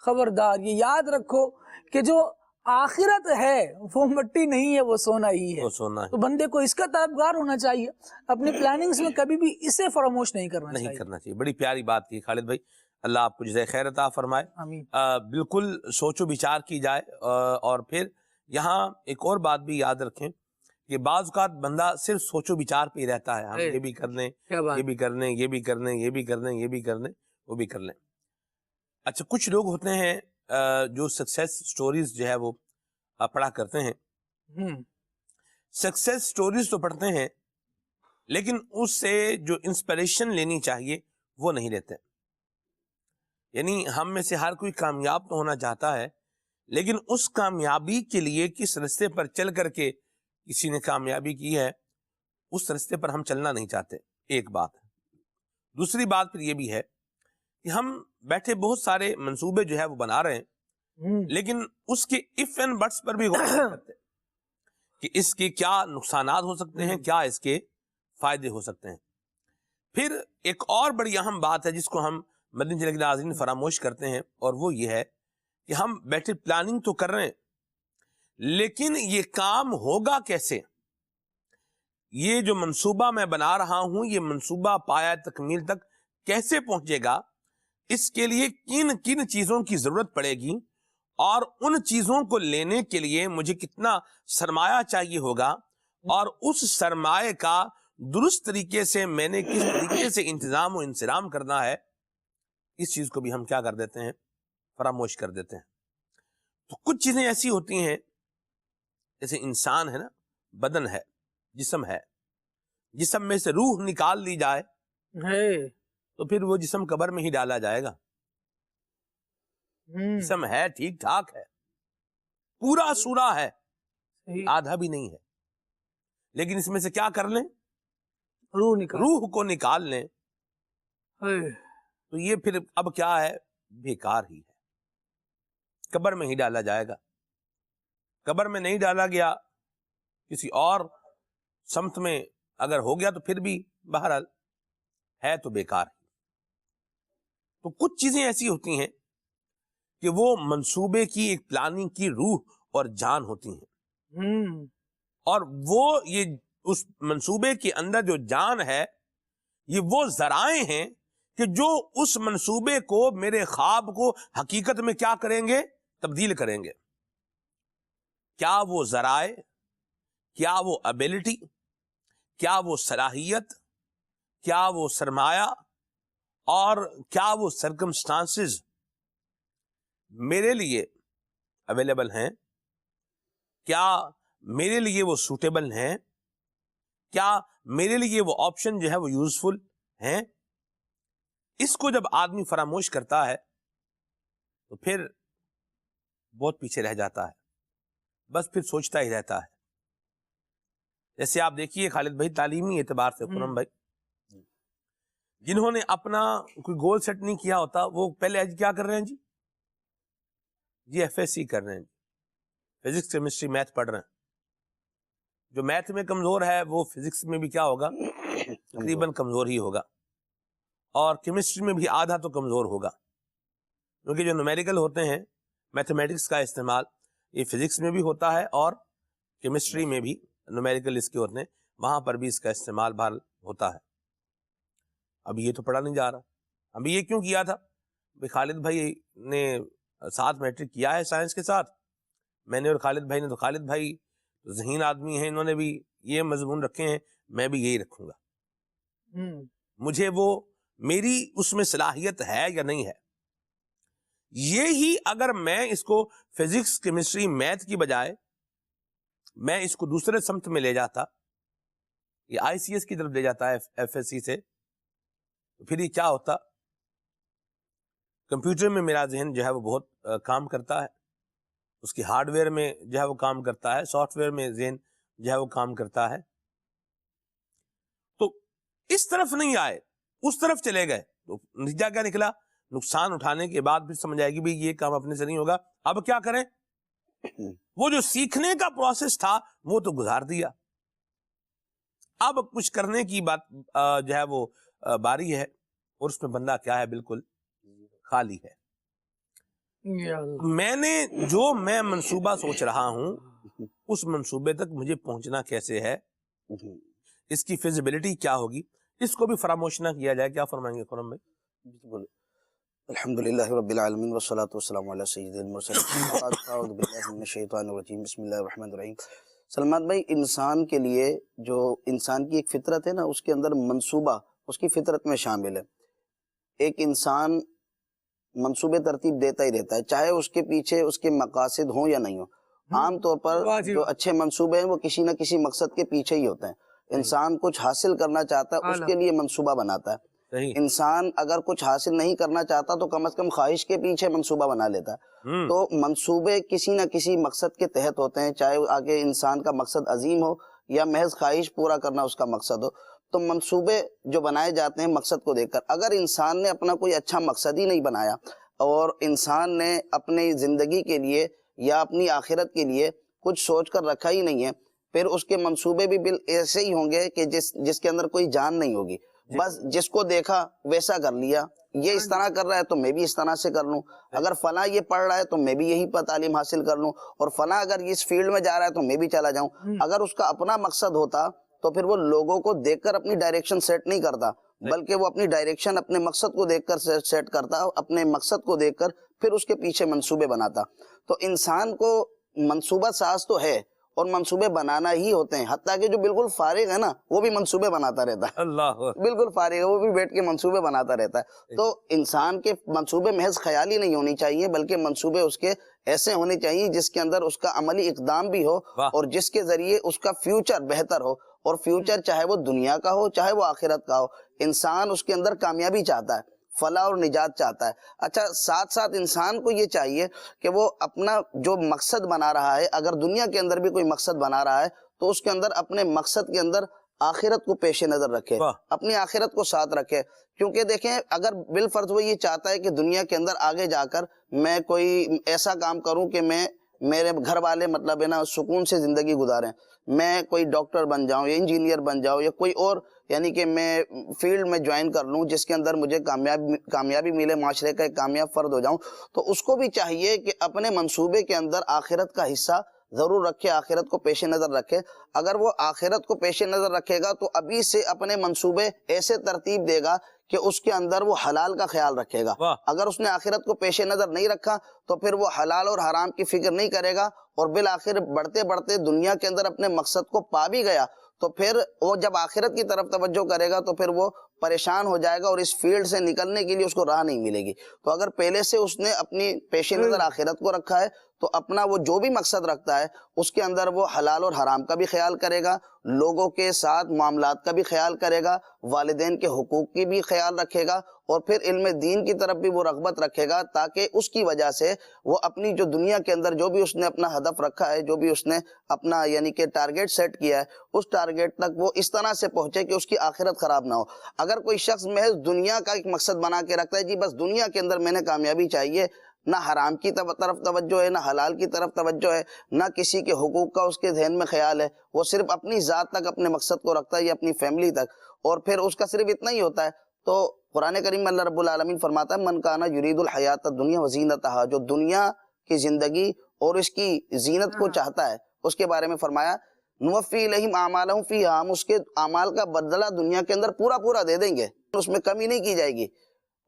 خبردار یہ یاد رکھو کہ جو آخرت ہے وہ مٹی نہیں ہے، وہ سونا ہی ہے. وہ سونا تو بندے کو اس کا طلبگار ہونا چاہیے، اپنی پلاننگز میں کبھی بھی اسے فراموش نہیں کرنا نہیں چاہیے. کرنا چاہیے. بڑی پیاری بات کی خالد بھائی، اللہ آپ کو جزائے خیر عطا فرمائے. آمین. بالکل سوچ و بچار کی جائے. اور پھر یہاں ایک اور بات بھی یاد رکھیں کہ بعض اوقات بندہ صرف سوچ و بچار پہ ہی رہتا ہے. ہم یہ بھی کر لیں، کیا بات. یہ بھی کر لیں، یہ بھی کر لیں، یہ بھی کر لیں، یہ بھی کر لیں، وہ بھی کر لیں. اچھا، کچھ لوگ ہوتے ہیں جو سکسیس سٹوریز جو ہے وہ پڑھا کرتے ہیں. سکسیس سٹوریز تو پڑھتے ہیں لیکن اس سے جو انسپریشن لینی چاہیے وہ نہیں لیتے. یعنی ہم میں سے ہر کوئی کامیاب تو ہونا چاہتا ہے، لیکن اس کامیابی کے لیے کس رستے پر چل کر کے کسی نے کامیابی کی ہے اس رستے پر ہم چلنا نہیں چاہتے. ایک بات. دوسری بات پھر یہ بھی ہے کہ ہم بیٹھے بہت سارے منصوبے جو ہے وہ بنا رہے ہیں، لیکن اس کے اف اینڈ بٹس پر بھی غور نہیں کرتے کہ اس کے کیا نقصانات ہو سکتے ہیں، کیا اس کے فائدے ہو سکتے ہیں. پھر ایک اور بڑی اہم بات ہے جس کو ہم مدنی چینل کے ناظرین فراموش کرتے ہیں، اور وہ یہ ہے کہ ہم بیٹھے پلاننگ تو کر رہے ہیں لیکن یہ کام ہوگا کیسے؟ یہ جو منصوبہ میں بنا رہا ہوں یہ منصوبہ پایا تکمیل تک کیسے پہنچے گا؟ اس کے لیے کن کن چیزوں کی ضرورت پڑے گی، اور ان چیزوں کو لینے کے لیے مجھے کتنا سرمایہ چاہیے ہوگا، اور اس سرمایہ کا درست طریقے سے میں نے کس طریقے سے انتظام و انصرام کرنا ہے، اس چیز کو بھی ہم کیا کر دیتے ہیں؟ فراموش کر دیتے ہیں. تو کچھ چیزیں ایسی ہوتی ہیں جیسے انسان ہے نا، بدن ہے، جسم ہے، جسم میں سے روح نکال لی جائے تو پھر وہ جسم قبر میں ہی ڈالا جائے گا. جسم ہے، ٹھیک ٹھاک ہے، پورا سورا ہے، آدھا بھی نہیں ہے، لیکن اس میں سے کیا کر لیں؟ روح کو نکال لیں تو یہ پھر اب کیا ہے؟ بیکار ہی ہے، قبر میں ہی ڈالا جائے گا. قبر میں نہیں ڈالا گیا، کسی اور سمت میں اگر ہو گیا تو پھر بھی بہرحال ہے تو بیکار. تو کچھ چیزیں ایسی ہوتی ہیں کہ وہ منصوبے کی ایک پلاننگ کی روح اور جان ہوتی ہیں، اور وہ یہ اس منصوبے کے اندر جو جان ہے یہ وہ ذرائع ہیں کہ جو اس منصوبے کو، میرے خواب کو حقیقت میں کیا کریں گے؟ تبدیل کریں گے. کیا وہ ذرائع، کیا وہ ابیلٹی، کیا وہ صلاحیت، کیا وہ سرمایہ، اور کیا وہ سرکمسٹانسز میرے لیے اویلیبل ہیں؟ کیا میرے لیے وہ سوٹیبل ہیں؟ کیا میرے لیے وہ آپشن جو ہے وہ یوزفل ہیں؟ اس کو جب آدمی فراموش کرتا ہے تو پھر بہت پیچھے رہ جاتا ہے، بس پھر سوچتا ہی رہتا ہے. جیسے آپ دیکھیے خالد بھائی، تعلیمی اعتبار سے خرم بھائی، جنہوں نے اپنا کوئی گول سیٹ نہیں کیا ہوتا وہ پہلے آج کیا کر رہے ہیں جی ایف ایس سی کر رہے ہیں، فزکس کیمسٹری میتھ پڑھ رہے ہیں. جو میتھ میں کمزور ہے وہ فزکس میں بھی کیا ہوگا؟ تقریباً کمزور ہی ہوگا، اور کیمسٹری میں بھی آدھا تو کمزور ہوگا، کیونکہ جو نومیریکل ہوتے ہیں، میتھمیٹکس کا استعمال یہ فزکس میں بھی ہوتا ہے اور کیمسٹری میں بھی نومیریکل اس کے ہوتے ہیں، وہاں پر بھی اس کا استعمال بہرحال ہوتا ہے. اب یہ تو پڑھا نہیں جا رہا. ابھی یہ کیوں کیا تھا؟ خالد بھائی نے ساتھ میٹرک کیا ہے سائنس کے ساتھ، میں نے اور خالد بھائی نے، تو خالد بھائی ذہین آدمی ہیں، انہوں نے بھی یہ مضمون رکھے ہیں، میں بھی یہی رکھوں گا. مجھے وہ میری اس میں صلاحیت ہے یا نہیں ہے. یہی اگر میں اس کو فزکس کیمسٹری میتھ کی بجائے میں اس کو دوسرے سمت میں لے جاتا، یہ آئی سی ایس کی طرف لے جاتا ہے ایف ایس سی سے، تو پھر یہ کیا ہوتا؟ کمپیوٹر میں میرا ذہن جو ہے وہ بہت کام کرتا ہے، اس کی ہارڈ ویئر میں جو ہے وہ کام کرتا ہے، سافٹ ویئر میں ذہن جو ہے وہ کام کرتا ہے. تو اس طرف نہیں آئے، اس طرف چلے گئے تو نتیجہ کیا نکلا؟ نقصان اٹھانے کے بعد پھر سمجھ آئے گی بھی یہ کام اپنے سے نہیں ہوگا. اب کیا کریں؟ وہ جو سیکھنے کا پروسیس تھا وہ تو گزار دیا، اب کچھ کرنے کی بات جو ہے وہ باری ہے، اور اس میں بندہ کیا ہے؟ بالکل خالی ہے. یا اللہ، میں منصوبہ سوچ رہا ہوں اس منصوبے تک مجھے پہنچنا کیسے ہے، اس کی فیزیبلٹی کیا ہوگی، اس کو بھی فراموش نہ کیا جائے. کیا فرمائیں گے خرم بھائی؟ بالکل. الحمدللہ رب العالمین والصلاة والسلام علی سید المرسلین. اعوذ باللہ من الشیطان الرجیم. بسم اللہ الرحمن الرحیم. سلمان بھائی، انسان کے لیے جو انسان کی ایک فطرت ہے نا، اس کے اندر منصوبہ اس کی فطرت میں شامل ہے. ایک انسان منصوبے ترتیب دیتا ہی رہتا ہے، چاہے اس کے پیچھے اس کے مقاصد ہوں یا نہیں ہوں. عام طور پر جو اچھے منصوبے ہیں وہ کسی نہ کسی مقصد کے پیچھے ہی ہوتے ہیں. انسان کچھ حاصل کرنا چاہتا ہے، اس کے لیے منصوبہ بناتا ہے. انسان اگر کچھ حاصل نہیں کرنا چاہتا تو کم از کم خواہش کے پیچھے منصوبہ بنا لیتا ہے. تو منصوبے کسی نہ کسی مقصد کے تحت ہوتے ہیں، چاہے آگے انسان کا مقصد عظیم ہو یا محض خواہش پورا کرنا اس کا مقصد ہو. تو منصوبے جو بنائے جاتے ہیں مقصد کو دیکھ کر. اگر انسان نے اپنا کوئی اچھا مقصد ہی نہیں بنایا اور انسان نے اپنی زندگی کے لیے یا اپنی آخرت کے لیے کچھ سوچ کر رکھا ہی نہیں ہے، پھر اس کے منصوبے بھی ایسے ہی ہوں گے کہ جس کے اندر کوئی جان نہیں ہوگی. بس جس کو دیکھا ویسا کر لیا. یہ اس طرح کر رہا ہے تو میں بھی اس طرح سے کر لوں، اگر فلاں یہ پڑھ رہا ہے تو میں بھی یہی پر تعلیم حاصل کر لوں، اور فلاں اگر اس فیلڈ میں جا رہا ہے تو میں بھی چلا جاؤں. اگر اس کا اپنا مقصد ہوتا تو پھر وہ لوگوں کو دیکھ کر اپنی ڈائریکشن سیٹ نہیں کرتا، بلکہ وہ اپنی ڈائریکشن اپنے مقصد کو دیکھ کر سیٹ کرتا، اپنے مقصد کو دیکھ کر پھر اس کے پیچھے منصوبے بناتا. تو انسان کو منصوبہ ساز تو ہے اور منصوبے بنانا ہی ہوتے ہیں. حتیٰ کہ جو بالکل فارغ ہے نا وہ بھی منصوبے بناتا رہتا ہے. اللہ بالکل فارغ ہے وہ بھی بیٹھ کے منصوبے بناتا رہتا ہے. تو انسان کے منصوبے محض خیالی نہیں ہونی چاہیے، بلکہ منصوبے اس کے ایسے ہونے چاہیے جس کے اندر اس کا عملی اقدام بھی ہو اور جس کے ذریعے اس کا فیوچر بہتر ہو. اور فیوچر چاہے وہ دنیا کا ہو چاہے وہ آخرت کا ہو، انسان اس کے اندر کامیابی چاہتا ہے، فلاح اور نجات چاہتا ہے. اچھا، ساتھ ساتھ انسان کو یہ چاہیے کہ وہ اپنا جو مقصد بنا رہا ہے، اگر دنیا کے اندر بھی کوئی مقصد بنا رہا ہے تو اس کے اندر اپنے مقصد کے اندر آخرت کو پیش نظر رکھے، اپنی آخرت کو ساتھ رکھے. کیونکہ دیکھیں، اگر بالفرض وہ یہ چاہتا ہے کہ دنیا کے اندر آگے جا کر میں کوئی ایسا کام کروں کہ میرے گھر والے مطلب ہے نا سکون سے زندگی گزاریں، میں کوئی ڈاکٹر بن جاؤں یا انجینئر بن جاؤں یا کوئی اور یعنی کہ میں فیلڈ میں جوائن کر لوں جس کے اندر مجھے کامیابی ملے، معاشرے کا ایک کامیاب فرد ہو جاؤں، تو اس کو بھی چاہیے کہ اپنے منصوبے کے اندر آخرت کا حصہ ضرور رکھے، آخرت کو پیش نظر رکھے. اگر وہ آخرت کو پیش نظر رکھے گا تو ابھی سے اپنے منصوبے ایسے ترتیب دے گا کہ اس کے اندر وہ حلال کا خیال رکھے گا. اگر اس نے آخرت کو پیش نظر نہیں رکھا تو پھر وہ حلال اور حرام کی فکر نہیں کرے گا، اور بالآخر بڑھتے بڑھتے دنیا کے اندر اپنے مقصد کو پا بھی گیا تو پھر وہ جب آخرت کی طرف توجہ کرے گا تو پھر وہ پریشان ہو جائے گا اور اس فیلڈ سے نکلنے کے لیے اس کو راہ نہیں ملے گی. تو اگر پہلے سے اس نے اپنی پیش نظر آخرت کو رکھا ہے تو اپنا وہ جو بھی مقصد رکھتا ہے اس کے اندر وہ حلال اور حرام کا بھی خیال کرے گا، لوگوں کے ساتھ معاملات کا بھی خیال کرے گا، والدین کے حقوق کی بھی خیال رکھے گا، اور پھر علم دین کی طرف بھی وہ رغبت رکھے گا، تاکہ اس کی وجہ سے وہ اپنی جو دنیا کے اندر جو بھی اس نے اپنا ہدف رکھا ہے، جو بھی اس نے اپنا یعنی کہ ٹارگیٹ سیٹ کیا ہے، اس ٹارگیٹ تک وہ اس طرح سے پہنچے کہ اس کی آخرت خراب نہ ہو. اگر کوئی شخص محض دنیا کا ایک مقصد بنا کے رکھتا ہے، جی بس دنیا کے اندر میں نے کامیابی چاہیے، نہ حرام کی طرف توجہ ہے، نہ حلال کی طرف توجہ ہے، نہ کسی کے حقوق کا اس کے ذہن میں خیال ہے، وہ صرف اپنی ذات تک اپنے مقصد کو رکھتا ہے یا اپنی فیملی تک، اور پھر اس کا صرف اتنا ہی ہوتا ہے. تو قرآن کریم میں اللہ رب العالمین فرماتا ہے من کانا یرید الحیات الدنیا وزینتہا، جو دنیا کی زندگی اور اس کی زینت کو چاہتا ہے، اس کے بارے میں فرمایا نوفی الیہم اعمالہم فیہا، ہم اس کے اعمال کا بدلہ دنیا کے اندر پورا دے دیں گے، اس میں کمی نہیں کی جائے گی.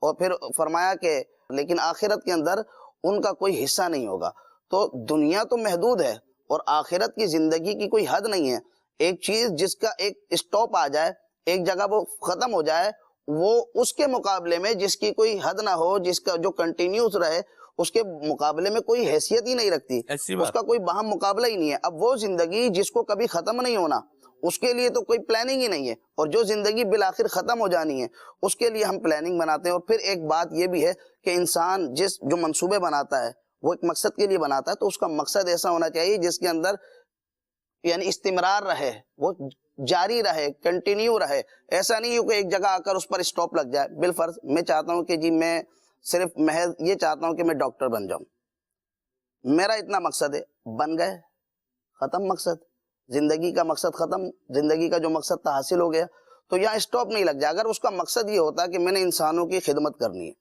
اور پھر فرمایا کہ لیکن آخرت کے اندر ان کا کوئی حصہ نہیں ہوگا. تو دنیا تو محدود ہے اور آخرت کی زندگی کی کوئی حد نہیں ہے. ایک چیز جس کا ایک اسٹاپ آ جائے، ایک جگہ وہ ختم ہو جائے، وہ اس کے مقابلے میں جس کی کوئی حد نہ ہو، جس کا جو کنٹینیوس رہے، اس کے مقابلے میں کوئی حیثیت ہی نہیں رکھتی، اس کا کوئی باہم مقابلہ ہی نہیں ہے. اب وہ زندگی جس کو کبھی ختم نہیں ہونا، اس کے لیے تو کوئی پلاننگ ہی نہیں ہے، اور جو زندگی بالآخر ختم ہو جانی ہے اس کے لیے ہم پلاننگ بناتے ہیں. اور پھر ایک بات یہ بھی ہے کہ انسان جو منصوبے بناتا ہے وہ ایک مقصد کے لیے بناتا ہے، تو اس کا مقصد ایسا ہونا چاہیے جس کے اندر یعنی استمرار رہے، وہ جاری رہے، کنٹینیو رہے. ایسا نہیں ہو کہ ایک جگہ آ کر اس پر اسٹاپ لگ جائے. بالفرض میں چاہتا ہوں کہ جی میں صرف محض یہ چاہتا ہوں کہ میں ڈاکٹر بن جاؤں، میرا اتنا مقصد ہے، بن گئے، ختم مقصد، زندگی کا مقصد ختم، زندگی کا جو مقصد تھا حاصل ہو گیا. تو یہاں اسٹاپ نہیں لگ جائے. اگر اس کا مقصد یہ ہوتا کہ میں نے انسانوں کی خدمت کرنی ہے،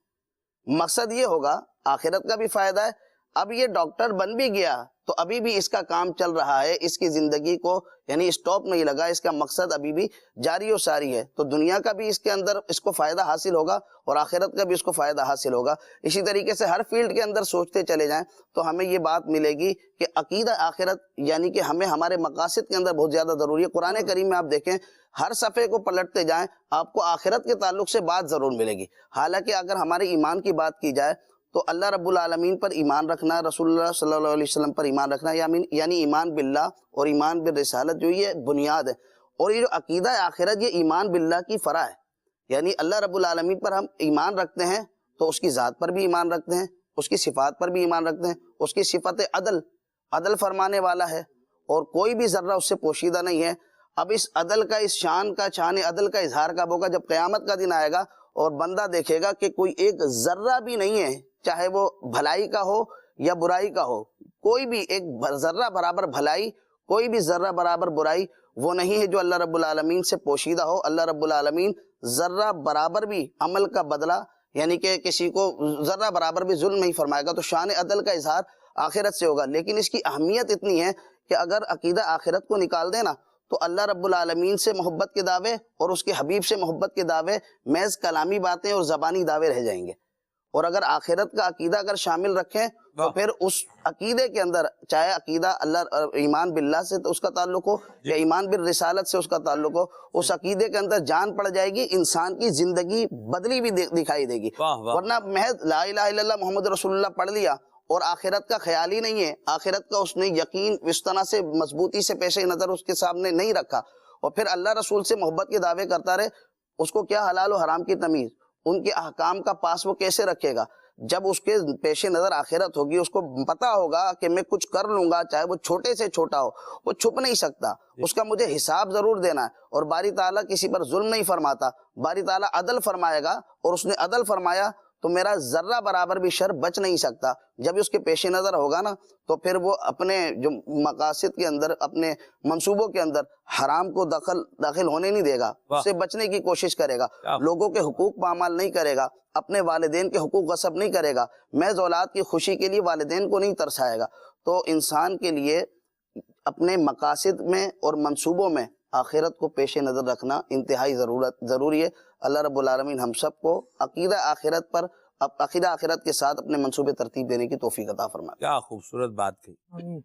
مقصد یہ ہوگا آخرت کا بھی فائدہ ہے. اب یہ ڈاکٹر بن بھی گیا تو ابھی بھی اس کا کام چل رہا ہے, اس کی زندگی کو یعنی اسٹاپ نہیں لگا, اس کا مقصد ابھی بھی جاری و ساری ہے. تو دنیا کا بھی اس کے اندر اس کو فائدہ حاصل ہوگا اور آخرت کا بھی اس کو فائدہ حاصل ہوگا. اسی طریقے سے ہر فیلڈ کے اندر سوچتے چلے جائیں تو ہمیں یہ بات ملے گی کہ عقیدہ آخرت یعنی کہ ہمیں ہمارے مقاصد کے اندر بہت زیادہ ضروری ہے. قرآن کریم میں آپ دیکھیں ہر صفحے کو پلٹتے جائیں آپ کو آخرت کے تعلق سے بات ضرور ملے گی. حالانکہ اگر ہمارے ایمان کی بات کی جائے تو اللہ رب العالمین پر ایمان رکھنا, رسول اللہ صلی اللہ علیہ وسلم پر ایمان رکھنا یعنی ایمان باللہ اور ایمان بالرسالت جو یہ بنیاد ہے. اور یہ جو عقیدہ آخرت یہ ایمان باللہ کی فرع ہے. یعنی اللہ رب العالمین پر ہم ایمان رکھتے ہیں تو اس کی ذات پر بھی ایمان رکھتے ہیں, اس کی صفات پر بھی ایمان رکھتے ہیں. اس کی صفت عدل فرمانے والا ہے اور کوئی بھی ذرہ اس سے پوشیدہ نہیں ہے. اب اس عدل کا, اس شان عدل کا اظہار کب ہوگا؟ جب قیامت کا دن آئے گا اور بندہ دیکھے گا کہ کوئی ایک ذرہ بھی نہیں ہے, چاہے وہ بھلائی کا ہو یا برائی کا ہو, کوئی بھی ایک ذرہ برابر بھلائی, کوئی بھی ذرہ برابر برائی وہ نہیں ہے جو اللہ رب العالمین سے پوشیدہ ہو. اللہ رب العالمین ذرہ برابر بھی عمل کا بدلہ یعنی کہ کسی کو ذرہ برابر بھی ظلم نہیں فرمائے گا. تو شان عدل کا اظہار آخرت سے ہوگا. لیکن اس کی اہمیت اتنی ہے کہ اگر عقیدہ آخرت کو نکال دے نا تو اللہ رب العالمین سے محبت کے دعوے اور اس کے حبیب سے محبت کے دعوے محض کلامی باتیں اور زبانی دعوے رہ جائیں گے. اور اگر آخرت کا عقیدہ اگر شامل رکھیں تو پھر اس عقیدے کے اندر چاہے عقیدہ اللہ ایمان باللہ سے اس کا تعلق ہو یا ایمان بالرسالت سے اس کا تعلق ہو, اس عقیدے کے اندر جان پڑ جائے گی, انسان کی زندگی بدلی بھی دکھائی دے گی. ورنہ محض لا الہ الا اللہ محمد رسول اللہ پڑھ لیا اور آخرت کا خیال ہی نہیں ہے, آخرت کا اس نے یقین اس طرح سے مضبوطی سے پیش نظر اس کے سامنے نہیں رکھا اور پھر اللہ رسول سے محبت کے دعوے کرتا رہے, اس کو کیا حلال و حرام کی تمیز, ان کے احکام کا پاس وہ کیسے رکھے گا؟ جب اس کے پیش نظر آخرت ہوگی, اس کو پتا ہوگا کہ میں کچھ کر لوں گا چاہے وہ چھوٹے سے چھوٹا ہو, وہ چھپ نہیں سکتا, اس کا مجھے حساب ضرور دینا ہے. اور باری تعالیٰ کسی پر ظلم نہیں فرماتا, باری تعالیٰ عدل فرمائے گا اور اس نے عدل فرمایا تو میرا ذرہ برابر بھی شر بچ نہیں سکتا. جب اس کے پیش نظر ہوگا نا تو پھر وہ اپنے جو مقاصد کے اندر, اپنے منصوبوں کے اندر حرام کو داخل ہونے نہیں دے گا, اس سے بچنے کی کوشش کرے گا, لوگوں کے حقوق پامال نہیں کرے گا, اپنے والدین کے حقوق غصب نہیں کرے گا, محض اولاد کی خوشی کے لیے والدین کو نہیں ترسائے گا. تو انسان کے لیے اپنے مقاصد میں اور منصوبوں میں آخرت کو پیش نظر رکھنا انتہائی ضروری ہے. اللہ رب العالمین ہم سب کو عقیدہ آخرت کے ساتھ اپنے منصوبے ترتیب دینے کی توفیق عطا فرمائے. کیا خوبصورت بات کہی.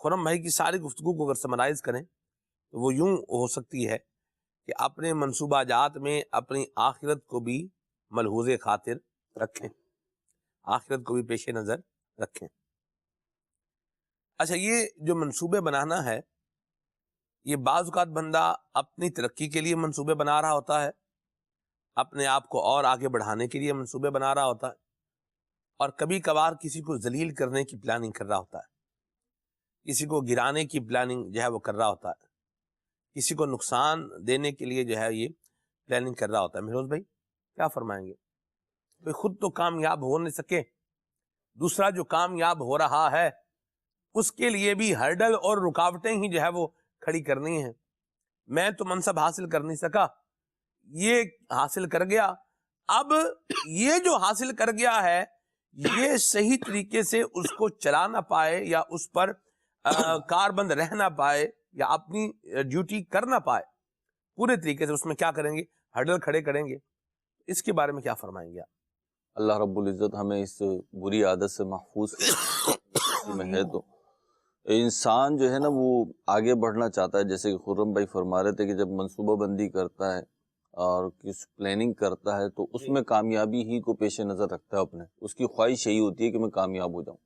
خرم بھائی کی ساری گفتگو کو اگر سمرائز کریں تو وہ یوں ہو سکتی ہے کہ اپنے منصوبہ جات میں اپنی آخرت کو بھی ملحوظ خاطر رکھیں, آخرت کو بھی پیش نظر رکھیں. اچھا, یہ جو منصوبے بنانا ہے یہ بعض اوقات بندہ اپنی ترقی کے لیے منصوبے بنا رہا ہوتا ہے, اپنے آپ کو اور آگے بڑھانے کے لیے منصوبے بنا رہا ہوتا ہے, اور کبھی کبھار کسی کو ذلیل کرنے کی پلاننگ کر رہا ہوتا ہے, کسی کو گرانے کی پلاننگ جو ہے وہ کر رہا ہوتا ہے, کسی کو نقصان دینے کے لیے جو ہے یہ پلاننگ کر رہا ہوتا ہے. مہروز بھائی کیا فرمائیں گے؟ بھائی خود تو کامیاب ہو نہیں سکے, دوسرا جو کامیاب ہو رہا ہے اس کے لیے بھی ہرڈل اور رکاوٹیں ہی جو ہے وہ کھڑی کرنی ہیں. میں تو منصب حاصل کر نہیں سکا, یہ حاصل کر گیا, اب یہ جو حاصل کر گیا ہے یہ صحیح طریقے سے اس کو چلا نہ پائے یا اس پر کاربند رہ نہ پائے یا اپنی ڈیوٹی کر نہ پائے پورے طریقے سے, اس میں کیا کریں گے؟ ہرڈل کھڑے کریں گے. اس کے بارے میں کیا فرمائیں گے آپ؟ اللہ رب العزت ہمیں اس بری عادت سے محفوظ میں ہے. تو انسان جو ہے نا وہ آگے بڑھنا چاہتا ہے, جیسے کہ خرم بھائی فرما رہے تھے کہ جب منصوبہ بندی کرتا ہے اور کس پلاننگ کرتا ہے تو اس میں کامیابی ہی کو پیش نظر رکھتا ہے اپنے, اس کی خواہش یہی ہوتی ہے کہ میں کامیاب ہو جاؤں.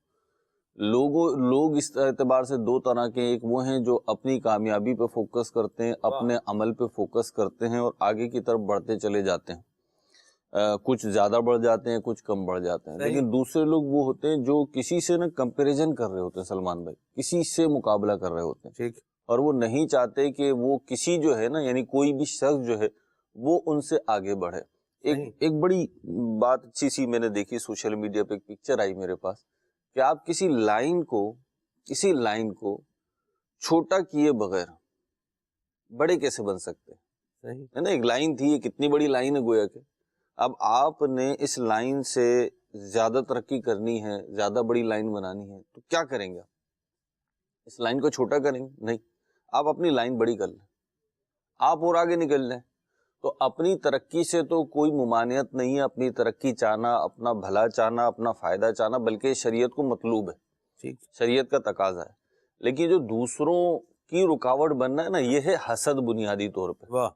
لوگ اس اعتبار سے دو طرح کے, ایک وہ ہیں جو اپنی کامیابی پہ فوکس کرتے ہیں, اپنے عمل پہ فوکس کرتے ہیں اور آگے کی طرف بڑھتے چلے جاتے ہیں, کچھ زیادہ بڑھ جاتے ہیں, کچھ کم بڑھ جاتے ہیں. لیکن دوسرے لوگ وہ ہوتے ہیں جو کسی سے نا کمپیریزن کر رہے ہوتے ہیں, سلمان بھائی کسی سے مقابلہ کر رہے ہوتے ہیں, ٹھیک, اور وہ نہیں چاہتے کہ وہ کسی جو ہے نا یعنی کوئی بھی شخص جو ہے وہ ان سے آگے بڑھے. ایک بڑی بات اچھی سی میں نے دیکھی سوشل میڈیا پہ, ایک پکچر آئی میرے پاس کہ آپ کسی لائن کو چھوٹا کیے بغیر بڑے کیسے بن سکتے ہیں. ہے نا, ایک لائن تھی, یہ کتنی بڑی لائن ہے گویا کہ اب آپ نے اس لائن سے زیادہ ترقی کرنی ہے، زیادہ بڑی لائن بنانی ہے، تو کیا کریں گے؟ اس لائن کو چھوٹا کریں گے؟ نہیں، آپ اپنی لائن بڑی کر لیں، آپ اور آگے نکل جائیں۔ تو اپنی ترقی سے تو کوئی ممانعت نہیں ہے، اپنی ترقی چاہنا، اپنا بھلا چاہنا، اپنا فائدہ چاہنا، بلکہ شریعت کو مطلوب ہے، ٹھیک، شریعت کا تقاضا ہے۔ لیکن جو دوسروں کی رکاوٹ بننا ہے نا، یہ ہے حسد بنیادی طور پہ۔ واہ،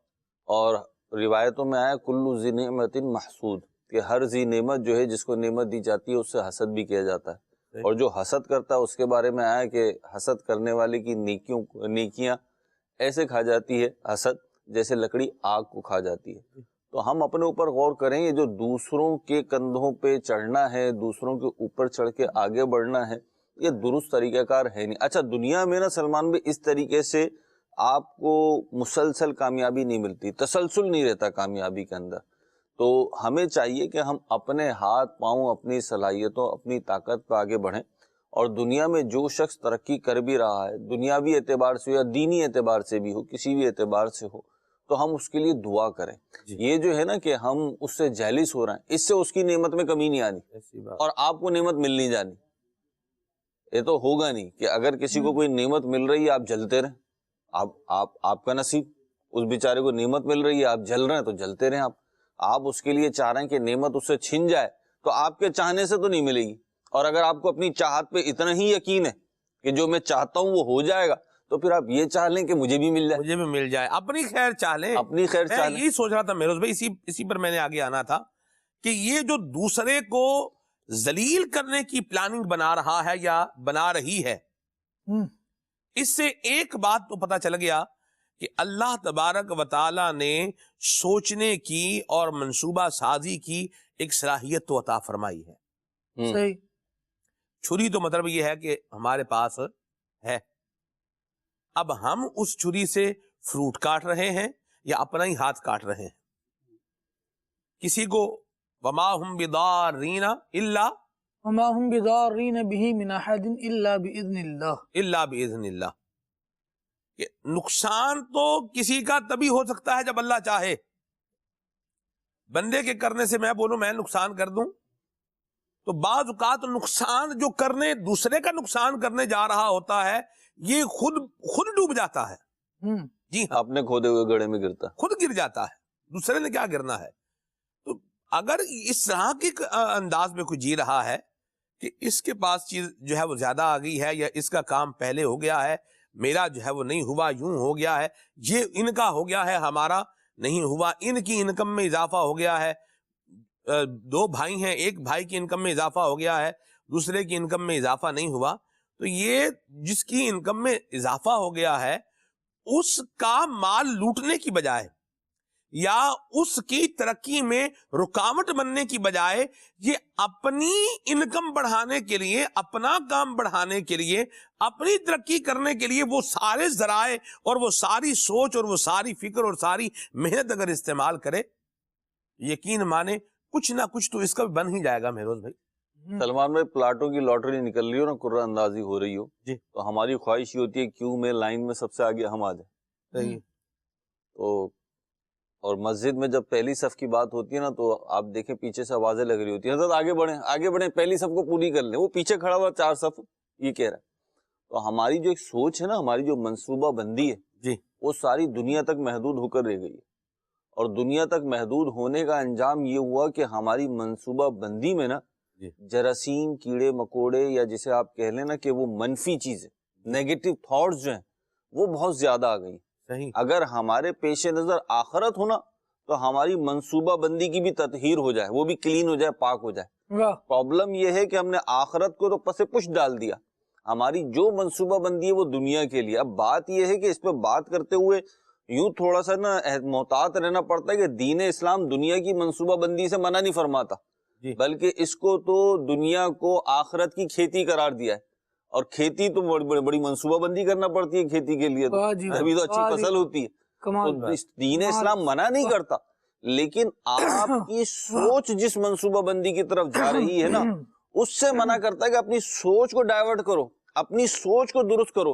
اور روایتوں میں آیا کل ذی نعمت محسود، کہ ہر ذی نعمت جو ہے جس کو نعمت دی جاتی ہے اس سے حسد بھی کیا جاتا ہے، اور جو حسد کرتا ہے اس کے بارے میں آیا کہ حسد کرنے والے کی نیکیاں ایسے کھا جاتی ہے حسد جیسے لکڑی آگ کو کھا جاتی ہے۔ تو ہم اپنے اوپر غور کریں، یہ جو دوسروں کے کندھوں پہ چڑھنا ہے، دوسروں کے اوپر چڑھ کے آگے بڑھنا ہے، یہ درست طریقہ کار ہے نہیں۔ اچھا، دنیا میں نا سلمان بھی اس طریقے سے آپ کو مسلسل کامیابی نہیں ملتی، تسلسل نہیں رہتا کامیابی کے اندر۔ تو ہمیں چاہیے کہ ہم اپنے ہاتھ پاؤں، اپنی صلاحیتوں، اپنی طاقت پہ آگے بڑھیں، اور دنیا میں جو شخص ترقی کر بھی رہا ہے، دنیاوی اعتبار سے ہو یا دینی اعتبار سے بھی ہو، کسی بھی اعتبار سے ہو، تو ہم اس کے لیے دعا کریں۔ یہ جو ہے نا کہ ہم اس سے جیلس ہو رہے ہیں، اس سے اس کی نعمت میں کمی نہیں آنی، اور آپ کو نعمت مل نہیں جانی۔ یہ تو ہوگا نہیں کہ اگر کسی کو کوئی نعمت مل رہی ہے آپ جلتے رہیں، آپ کا نصیب، اس بیچارے کو نعمت مل رہی ہے آپ جل رہے ہیں تو جلتے رہیں۔ آپ اس کے لیے چاہ رہے ہیں کہ نعمت اس سے چھن جائے، تو آپ کے چاہنے سے تو نہیں ملے گی۔ اور اگر آپ کو اپنی چاہت پہ اتنا ہی یقین ہے کہ جو میں چاہتا ہوں وہ ہو جائے گا، تو پھر آپ یہ چاہ لیں کہ مجھے بھی مل جائے، مجھے بھی مل جائے، اپنی خیر چاہ لیں، اپنی خیر چاہ میں لیں۔ یہی سوچ رہا تھا مہروز بھائی، اسی پر میں نے آگے آنا تھا کہ یہ جو دوسرے کو ذلیل کرنے کی پلاننگ بنا رہا ہے یا بنا رہی ہے، اس سے ایک بات تو پتہ چل گیا کہ اللہ تبارک و تعالی نے سوچنے کی اور منصوبہ سازی کی ایک صلاحیت تو عطا فرمائی ہے۔ صحیح۔ چھری تو مطلب یہ ہے کہ ہمارے پاس ہے، اب ہم اس چھری سے فروٹ کاٹ رہے ہیں یا اپنا ہی ہاتھ کاٹ رہے ہیں۔ کسی کو وما ہم بضارین الا وما هم بضارین به من احد الا باذن اللہ، کہ نقصان تو کسی کا تبھی ہو سکتا ہے جب اللہ چاہے۔ بندے کے کرنے سے میں بولوں میں نقصان کر دوں تو بعض اوقات نقصان جو کرنے دوسرے کا نقصان کرنے جا رہا ہوتا ہے یہ خود ڈوب جاتا ہے۔ جی ہاں، اپنے کھودے ہوئے گڑھے میں گرتا ہے، خود گر جاتا ہے، دوسرے نے کیا گرنا ہے۔ تو اگر اس طرح کے انداز میں کوئی جی رہا ہے کہ اس کے پاس چیز جو ہے وہ زیادہ آ گئی ہے، یا اس کا کام پہلے ہو گیا ہے، میرا جو ہے وہ نہیں ہوا، یوں ہو گیا ہے، یہ ان کا ہو گیا ہے ہمارا نہیں ہوا، ان کی انکم میں اضافہ ہو گیا ہے، دو بھائی ہیں، ایک بھائی کی انکم میں اضافہ ہو گیا ہے، دوسرے کی انکم میں اضافہ نہیں ہوا، تو یہ جس کی انکم میں اضافہ ہو گیا ہے اس کا مال لوٹنے کی بجائے یا اس کی ترقی میں رکاوٹ بننے کی بجائے یہ اپنی انکم بڑھانے کے لیے، اپنا کام بڑھانے کے لیے، اپنی ترقی کرنے کے لیے وہ سارے ذرائع اور وہ ساری سوچ اور وہ ساری فکر اور ساری محنت اگر استعمال کرے، یقین مانے کچھ نہ کچھ تو اس کا بھی بن ہی جائے گا مہروز بھائی۔ سلمان بھائی پلاٹوں کی لاٹری نکل رہی ہو نا، قرہ اندازی ہو رہی ہو، جی، تو ہماری خواہش یہ ہوتی ہے کیوں میں لائن میں سب سے آگے ہم آ جائیں۔ صحیح، تو اور مسجد میں جب پہلی صف کی بات ہوتی ہے نا تو آپ دیکھیں پیچھے سے آوازیں لگ رہی ہوتی ہیں، حضرت آگے بڑھیں پہلی صف کو پوری کر لیں، وہ پیچھے کھڑا ہوا 4 صف یہ کہہ رہا ہے۔ تو ہماری جو ایک سوچ ہے نا، ہماری جو منصوبہ بندی ہے، جی، وہ ساری دنیا تک محدود ہو کر رہ گئی ہے، اور دنیا تک محدود ہونے کا انجام یہ ہوا کہ ہماری منصوبہ بندی میں نا جراثیم، کیڑے مکوڑے، یا جسے آپ کہہ لیں نا کہ وہ منفی چیزیں، نیگیٹو تھاٹس جو ہیں وہ بہت زیادہ آ گئی۔ صحیح، اگر ہمارے پیش نظر آخرت ہونا تو ہماری منصوبہ بندی کی بھی تطہیر ہو جائے، وہ بھی کلین ہو جائے، پاک ہو جائے۔ پرابلم یہ ہے کہ ہم نے آخرت کو تو پس پش ڈال دیا، ہماری جو منصوبہ بندی ہے وہ دنیا کے لیے۔ اب بات یہ ہے کہ اس پہ بات کرتے ہوئے یوں تھوڑا سا نا محتاط رہنا پڑتا ہے کہ دین اسلام دنیا کی منصوبہ بندی سے منع نہیں فرماتا، بلکہ اس کو تو دنیا کو آخرت کی کھیتی قرار دیا ہے، اور کھیتی تو بڑی منصوبہ بندی کرنا پڑتی ہے کھیتی کے لیے، ابھی تو اچھی فصل ہوتی ہے۔ تو دین اسلام منع نہیں کرتا، لیکن آپ کی سوچ جس منصوبہ بندی کی طرف جا رہی ہے نا اس سے منع کرتا ہے کہ اپنی سوچ کو ڈائیورٹ کرو، اپنی سوچ کو درست کرو۔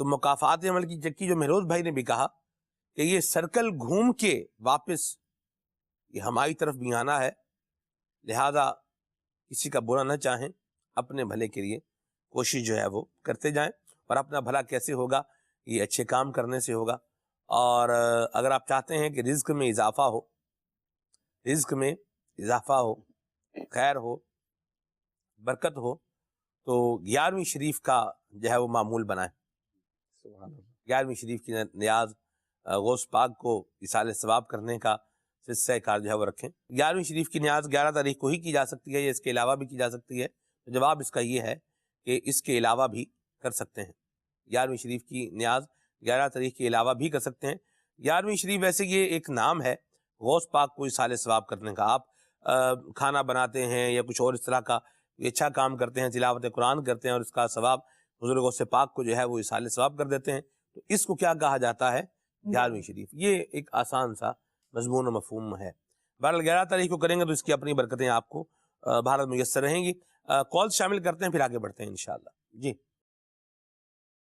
تو مکافات عمل کی چکی جو مہروز بھائی نے بھی کہا کہ یہ سرکل گھوم کے واپس یہ ہماری طرف بھی آنا ہے، لہذا کسی کا برا نہ چاہیں، اپنے بھلے کے لیے کوشش جو ہے وہ کرتے جائیں، اور اپنا بھلا کیسے ہوگا؟ یہ اچھے کام کرنے سے ہوگا۔ اور اگر آپ چاہتے ہیں کہ رزق میں اضافہ ہو، رزق میں اضافہ ہو، خیر ہو، برکت ہو، تو 11ویں شریف کا جو ہے وہ معمول بنائیں۔ 11ویں شریف کی نیاز غوث پاک کو ایصال ثواب کرنے کا سلسلہ کار جو ہے وہ رکھیں۔ 11ویں شریف کی نیاز 11 تاریخ کو ہی کی جا سکتی ہے یا اس کے علاوہ بھی کی جا سکتی ہے؟ تو جواب اس کا یہ ہے کہ اس کے علاوہ بھی کر سکتے ہیں۔ 11ویں شریف کی نیاز 11 تاریخ کے علاوہ بھی کر سکتے ہیں۔ 11ویں شریف ویسے یہ ایک نام ہے غوث پاک کو ایصال ثواب کرنے کا۔ آپ کھانا بناتے ہیں یا کچھ اور اس طرح کا اچھا کام کرتے ہیں، تلاوت قرآن کرتے ہیں، اور اس کا ثواب حضور غوث پاک کو جو ہے وہ ایصال ثواب کر دیتے ہیں، تو اس کو کیا کہا جاتا ہے؟ 11ویں شریف۔ یہ ایک آسان سا مضمون و مفہوم ہے۔ بہرحال 11 تاریخ کو کریں گے تو اس کی اپنی برکتیں آپ کو بھارت میسر رہیں گی۔ کال شامل کرتے ہیں، پھر آگے بڑھتے ہیں انشاءاللہ۔ جی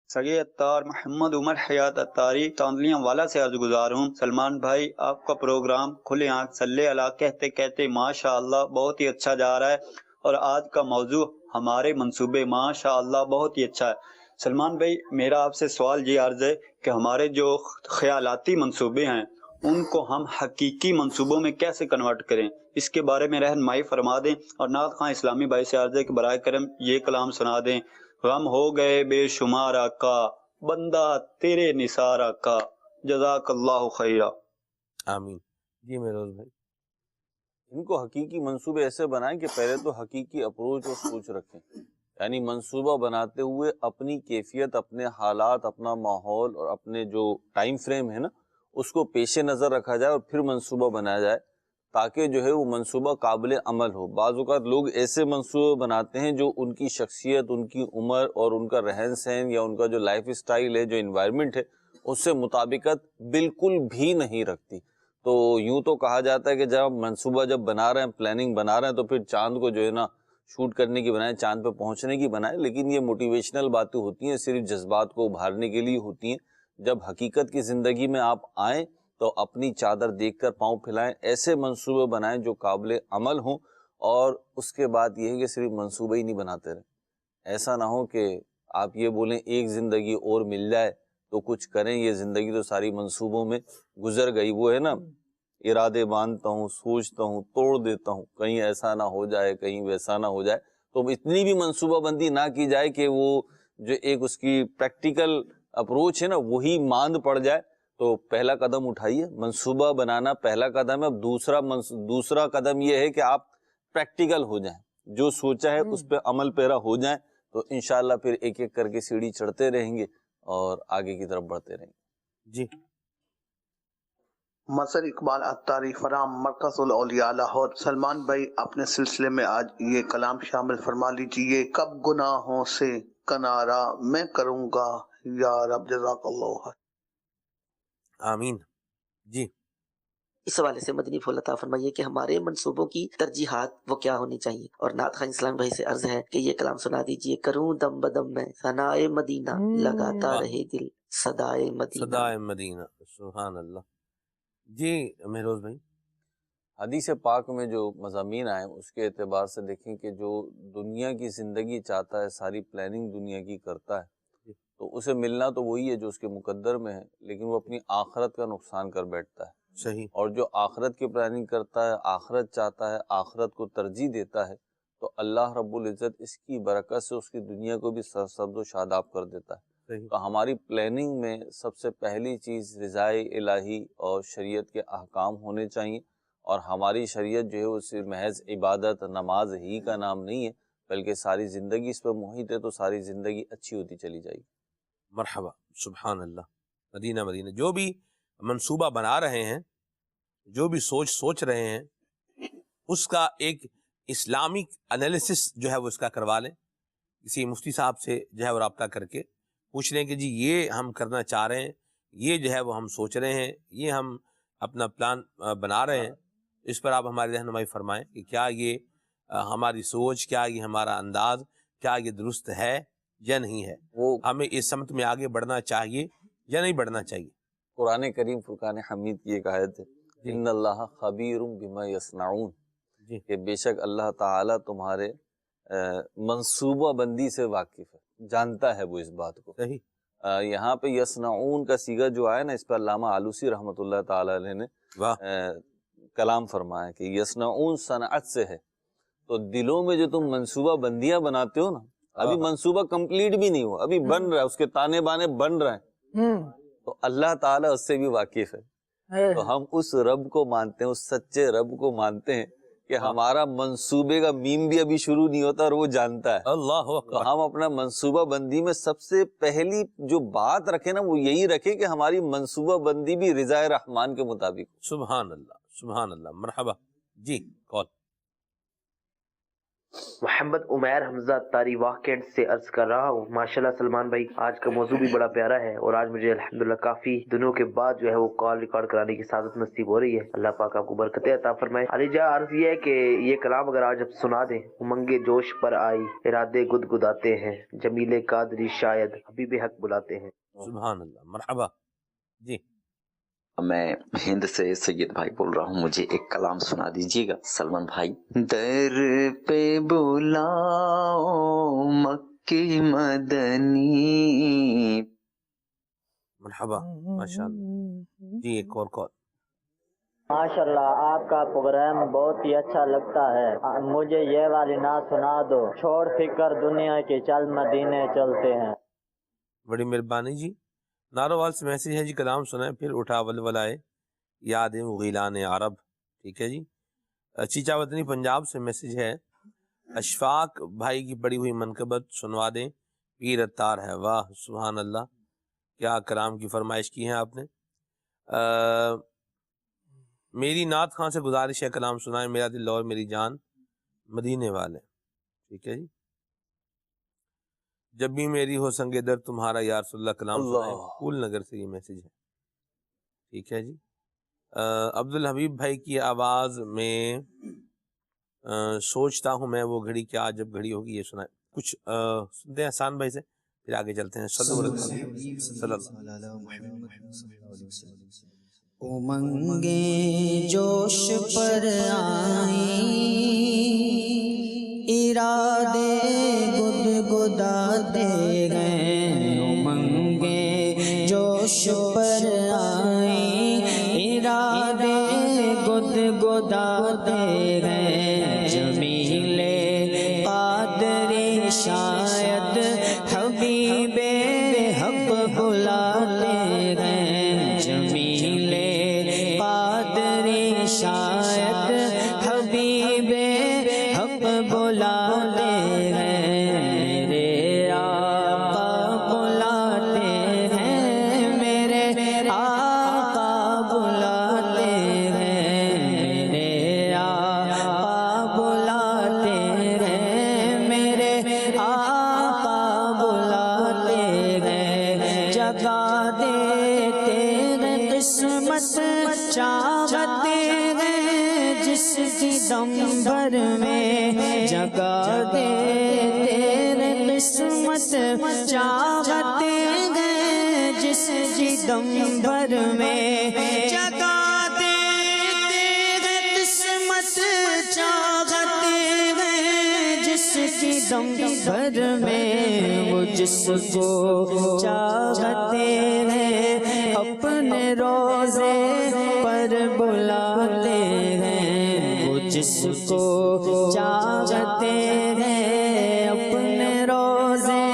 سگے اتار محمد عمر حیات اتاری تاندلیاں والا سے عرض گزار ہوں۔ سلمان بھائی، آپ کا پروگرام کھلے آنکھ صلی اللہ کہتے کہتے ماشاءاللہ بہت ہی اچھا جا رہا ہے، اور آج کا موضوع ہمارے منصوبے ماشاءاللہ بہت ہی اچھا ہے۔ سلمان بھائی، میرا آپ سے سوال یہ عرض ہے کہ ہمارے جو خیالاتی منصوبے ہیں ان کو ہم حقیقی منصوبوں میں کیسے کنورٹ کریں، اس کے بارے میں رہنمائی فرما دیں۔ اور نعت خواں اسلامی بھائی سے عرض ہے کہ برائے کرم یہ کلام سنا دیں: غم ہو گئے بے شمار آقا، بندہ تیرے نثار آقا، جزاک اللہ خیرہ۔ آمین۔ جی مہروز بھائی۔ ان کو حقیقی منصوبے ایسے بنائیں کہ پہلے تو حقیقی اپروچ اور سوچ رکھیں، یعنی منصوبہ بناتے ہوئے اپنی کیفیت، اپنے حالات، اپنا ماحول اور اپنے جو ٹائم فریم ہے نا اس کو پیش نظر رکھا جائے اور پھر منصوبہ بنایا جائے، تاکہ جو ہے وہ منصوبہ قابل عمل ہو۔ بعض اوقات لوگ ایسے منصوبے بناتے ہیں جو ان کی شخصیت، ان کی عمر اور ان کا رہن سہن یا ان کا جو لائف اسٹائل ہے، جو انوائرمنٹ ہے، اس سے مطابقت بالکل بھی نہیں رکھتی۔ تو یوں تو کہا جاتا ہے کہ جب منصوبہ جب بنا رہے ہیں، پلاننگ بنا رہے ہیں، تو پھر چاند کو جو ہے نا شوٹ کرنے کی بنائیں، چاند پہ پہنچنے کی بنائیں، لیکن یہ موٹیویشنل باتیں ہوتی ہیں، صرف جذبات کو ابھارنے کے لیے ہوتی ہیں۔ جب حقیقت کی زندگی میں آپ آئیں تو اپنی چادر دیکھ کر پاؤں پھیلائیں، ایسے منصوبے بنائیں جو قابل عمل ہوں، اور اس کے بعد یہ ہے کہ صرف منصوبے ہی نہیں بناتے رہیں۔ ایسا نہ ہو کہ آپ یہ بولیں ایک زندگی اور مل جائے تو کچھ کریں، یہ زندگی تو ساری منصوبوں میں گزر گئی۔ وہ ہے نا، ارادے باندھتا ہوں، سوچتا ہوں، توڑ دیتا ہوں، کہیں ایسا نہ ہو جائے، کہیں ویسا نہ ہو جائے۔ تو اتنی بھی منصوبہ بندی نہ کی جائے کہ وہ جو ایک اس کی پریکٹیکل اپروچ ہے نا وہی ماند پڑ جائے۔ تو پہلا قدم اٹھائیے، منصوبہ بنانا پہلا قدم ہے۔ اب دوسرا قدم یہ ہے کہ آپ پریکٹیکل ہو جائیں، جو سوچا ہے اس پہ عمل پیرا ہو جائیں، تو انشاءاللہ پھر ایک ایک کر کے سیڑھی چڑھتے رہیں گے اور آگے کی طرف بڑھتے رہیں گے۔ جی مظہر اقبال اتاری فرام مرکز الاولیاء لاہور۔ سلمان بھائی، اپنے سلسلے میں آج یہ کلام شامل فرما لیجئے: کب گناہوں سے کنارہ میں کروں گا یا رب، جزاک اللہ۔ آمین۔ جی اس حوالے سے مدنی پھول عطا فرمائیے کہ ہمارے منصوبوں کی ترجیحات وہ کیا ہونی چاہیے، اور نعت خواں اسلام بھائی سے عرض ہے کہ یہ کلام سنا دیجئے: کروں دم بدم میں ثنائے مدینہ، لگاتا رہے دل صدائے مدینہ۔ صدائے مدینہ، سبحان اللہ۔ جی مہروز بھائی۔ حدیث پاک میں جو مضامین آئے اس کے اعتبار سے دیکھیں کہ جو دنیا کی زندگی چاہتا ہے، ساری پلاننگ دنیا کی کرتا ہے، تو اسے ملنا تو وہی ہے جو اس کے مقدر میں ہے، لیکن وہ اپنی آخرت کا نقصان کر بیٹھتا ہے۔ صحیح۔ اور جو آخرت کی پلاننگ کرتا ہے، آخرت چاہتا ہے، آخرت کو ترجیح دیتا ہے، تو اللہ رب العزت اس کی برکت سے اس کی دنیا کو بھی سرسبز و شاداب کر دیتا ہے۔ تو ہماری پلاننگ میں سب سے پہلی چیز رضائے الہی اور شریعت کے احکام ہونے چاہیے، اور ہماری شریعت جو ہے وہ صرف محض عبادت نماز ہی کا نام نہیں ہے، بلکہ ساری زندگی اس پہ محیط ہے، تو ساری زندگی اچھی ہوتی چلی جائے گی۔ مرحبا، سبحان اللہ۔ مدینہ مدینہ، جو بھی منصوبہ بنا رہے ہیں، جو بھی سوچ رہے ہیں، اس کا ایک اسلامک انالیسس جو ہے وہ اس کا کروا لیں، کسی مفتی صاحب سے جو ہے وہ رابطہ کر کے پوچھ لیں کہ جی یہ ہم کرنا چاہ رہے ہیں، یہ جو ہے وہ ہم سوچ رہے ہیں، یہ ہم اپنا پلان بنا رہے ہیں، اس پر آپ ہماری رہنمائی فرمائیں کہ کیا یہ ہماری سوچ، کیا یہ ہمارا انداز، کیا یہ درست ہے یا نہیں ہے، وہ ہمیں اس سمت میں آگے بڑھنا چاہیے یا نہیں بڑھنا چاہیے؟ قرآن کریم فرقان حمید کی ایک آیت ہے، ان اللہ خبیر بما یصنعون، جی کہ بے شک اللہ تعالیٰ تمہارے منصوبہ بندی سے واقف ہے، جانتا ہے وہ اس بات کو۔ صحیح، یہاں پہ یصنعون کا صیغہ جو آیا نا، اس پہ علامہ آلوسی رحمۃ اللہ تعالی علیہ نے واہ، کلام فرمایا کہ یصنعون صنعت سے ہے، تو دلوں میں جو تم منصوبہ بندیاں بناتے ہو نا، ابھی منصوبہ کمپلیٹ بھی نہیں ہوا، ابھی بن رہا ہے، اس کے تانے بانے بن رہے ہیں، تو اللہ تعالیٰ اس سے بھی واقف ہے۔ تو ہم اس رب کو مانتے ہیں، اس سچے رب کو مانتے ہیں کہ ہمارا منصوبے کا میم بھی ابھی شروع نہیں ہوتا اور وہ جانتا ہے۔ اللہ تو اکبر، ہم اپنا منصوبہ بندی میں سب سے پہلی جو بات رکھیں نا، وہ یہی رکھیں کہ ہماری منصوبہ بندی بھی رضا رحمان کے مطابق ہو۔ سبحان اللہ، سبحان اللہ، مرحبا جی، کال۔ محمد عمیر حمزہ تاری واقعات سے عرض کر رہا ہوں، ماشاءاللہ سلمان بھائی آج کا موضوع بھی بڑا پیارا ہے، اور آج مجھے الحمدللہ کافی دنوں کے بعد جو ہے وہ کال ریکارڈ کرانے کی سعادت نصیب ہو رہی ہے۔ اللہ پاک آپ کو برکتیں عطا فرمائے۔ علی جا عرض یہ ہے کہ یہ کلام اگر آج اب سنا دیں، امنگے جوش پر آئی ارادے گدگداتے ہیں، جمیل قادری شاید حبیب حق بلاتے ہیں۔ سبحان اللہ، مرحبا جی۔ میں ہند سے سید بھائی بول رہا ہوں، مجھے ایک کلام سنا دیجیے گا سلمان بھائی۔ در پہ بلاؤ مکی مدنی۔ مرحبا، ماشاءاللہ جی، ایک اور کال۔ ماشاءاللہ آپ کا پروگرام بہت ہی اچھا لگتا ہے، مجھے یہ والی نعت سنا دو، چھوڑ فکر دنیا کے چل مدینے چلتے ہیں۔ بڑی مہربانی جی۔ ناروال سے میسیج ہے جی، کلام سنائیں پھر اٹھا ولولائے یاد مغیلان عرب، ٹھیک ہے جی۔ چیچا وطنی پنجاب سے میسیج ہے، اشفاق بھائی کی پڑھی ہوئی منقبت سنوا دیں، پیر اتار ہے۔ واہ سبحان اللہ، کیا کلام کی فرمائش کی ہے آپ نے۔ میری نعت خان سے گزارش ہے کلام سنائیں، میرا دل اور میری جان مدینے والے، ٹھیک ہے جی۔ جب بھی میری ہو سنگ در تمہارا یا رسول اللہ، کلام سنائیں، پھول نگر سے یہ میسیج ہے، ٹھیک ہے جی۔ عبدالحبیب بھائی کی آواز میں سوچتا ہوں میں وہ گھڑی کیا جب گھڑی ہوگی، یہ سنائیں کچھ سنتے ہیں احسان بھائی سے، پھر آگے چلتے ہیں۔ صلی اللہ علیہ وسلم۔ امنگیں جوش پر آئیں، ارادے گدگداتے گئے، امنگیں جوش پر آئیں، ارادے گدگداتے گئے، جمیل قادری شاید حبیب حق بلاتے گئے، جمیل قادری شاید حبیب حق بلاتے ہیں، میرے آقا بلاتے ہیں، میرے آقا بلاتے ہیں، میرے آقا بلاتے ہیں، میرے آقا بلاتے ہیں، جگا دیتے ہیں قسمت چاہتے ہیں جس کی دم بھر میں، جگا دیتے ہیں قسمت چاہتے ہیں جس کی دم بھر میں، جگا دیتے ہیں قسمت چاہتے ہیں جس کی دم بھر میں، وہ جس کو چاہتے ہیں اپنے روزے پر بلاتے ہیں، وہ جس کو چاہتے ہیں اپنے روزے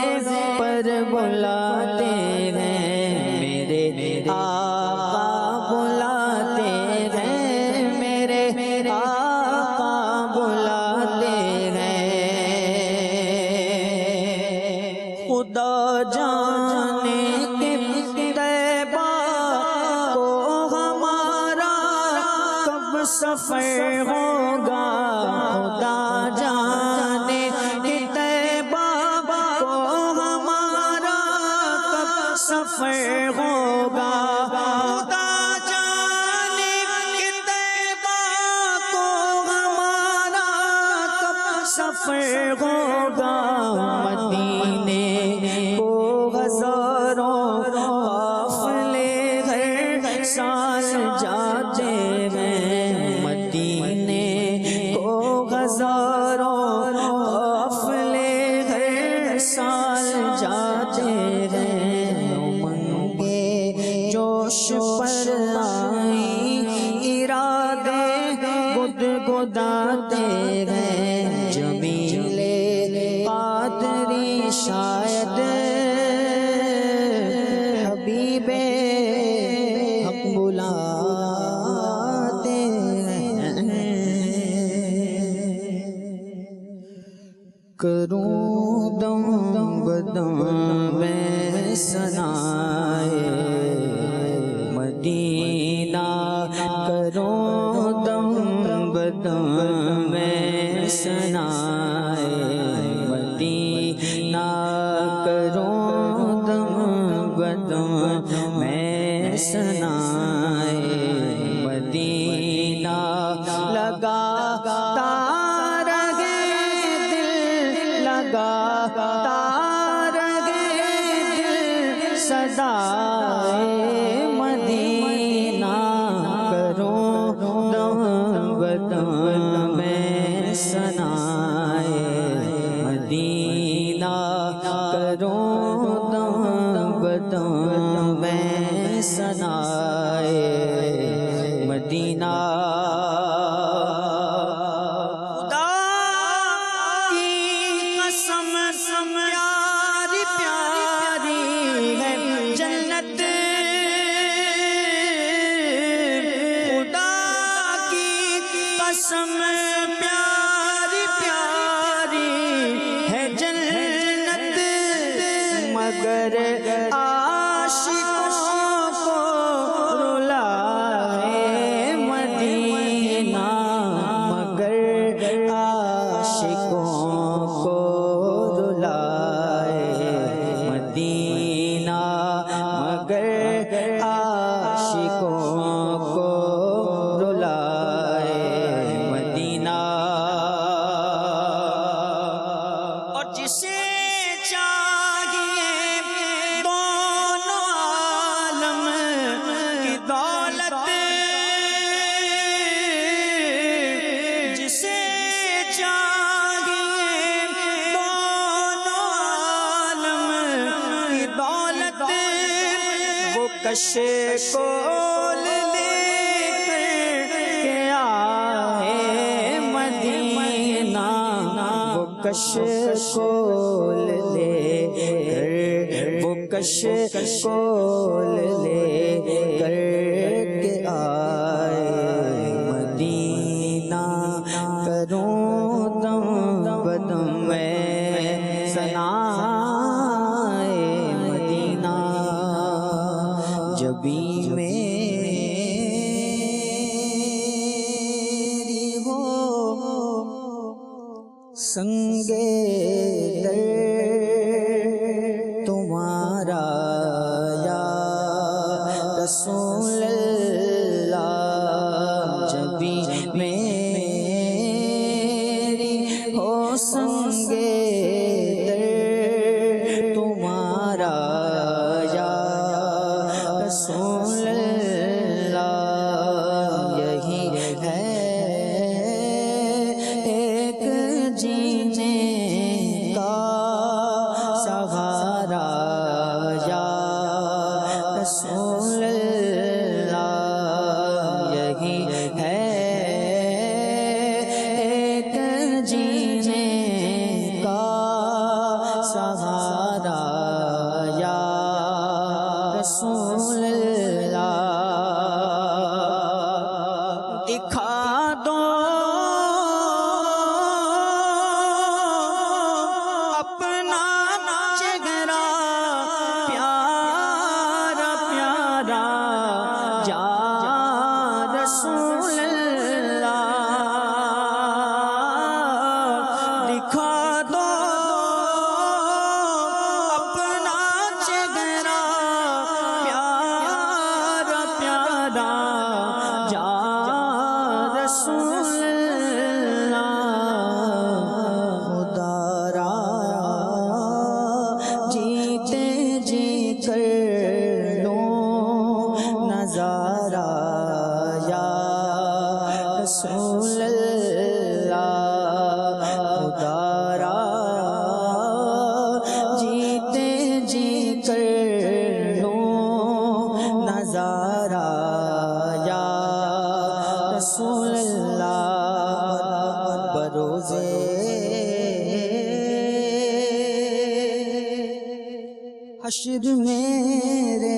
پر بلاتے ہیں، میرے آقا بلاتے ہیں، میرے آقا بلاتے ہیں، خدا جانے کہ طیبہ کو ہمارا کب سفر ہوگا، خدا جانے کہ طیبہ کو ہمارا کب سفر ہوگا، خدا جانے کہ طیبہ کو ہمارا کب سفر ہوگا، مدینے باری شاید حبیب حق بلاتے ہیں، کروں دم بدم میں ثنائے مدینہ، کروں دم بدم میں ثنائے مدینہ، کروں دم بدم میں ثنائے مدینہ، لگاتا رہے دل، لگاتا رہے دل صدائے مدینہ، کروں دم بدم میں ثنائے مدینہ، کروں دم بدم میں ثنائے مدینہ۔ خدا کی قسم پیاری پیاری ہے جنت، خدا کی قسم پیاری پیاری ہے جنت، مگر عاشقوں کو رلائے مدینہ، مگر عاشقوں کو رلائے مدینہ، مگر عاشقوں کو رلائے مدینہ۔ اور جسے چاہیے دونوں عالم کی دولت، جسے چاہیے دونوں عالم کی دولت، وہ کشے کول لے کر کے آئے مدینہ، وہ کشے کول لے کر، وہ کشے کول لے کر کے آئے مدینہ، کروں دم بدم میں ثنائے مدینہ، جبھی میری ہو سنگے در تمہارا یا رسول اللہ، جبھی میری ہو سنگے در تمہارا یا رسول اللہ، یہی ہے ایک جینے کا سہارا یا رسول اللہ، یہی ہے ایک جینے کا سہارا یا رسول اللہ، دکھا دو اپنا چہرہ پیارا پیارا یا رسول اللہ، دکھا دو اپنا چہرہ پیارا پیارا یا رسول اللہ، خدا را حشر میرے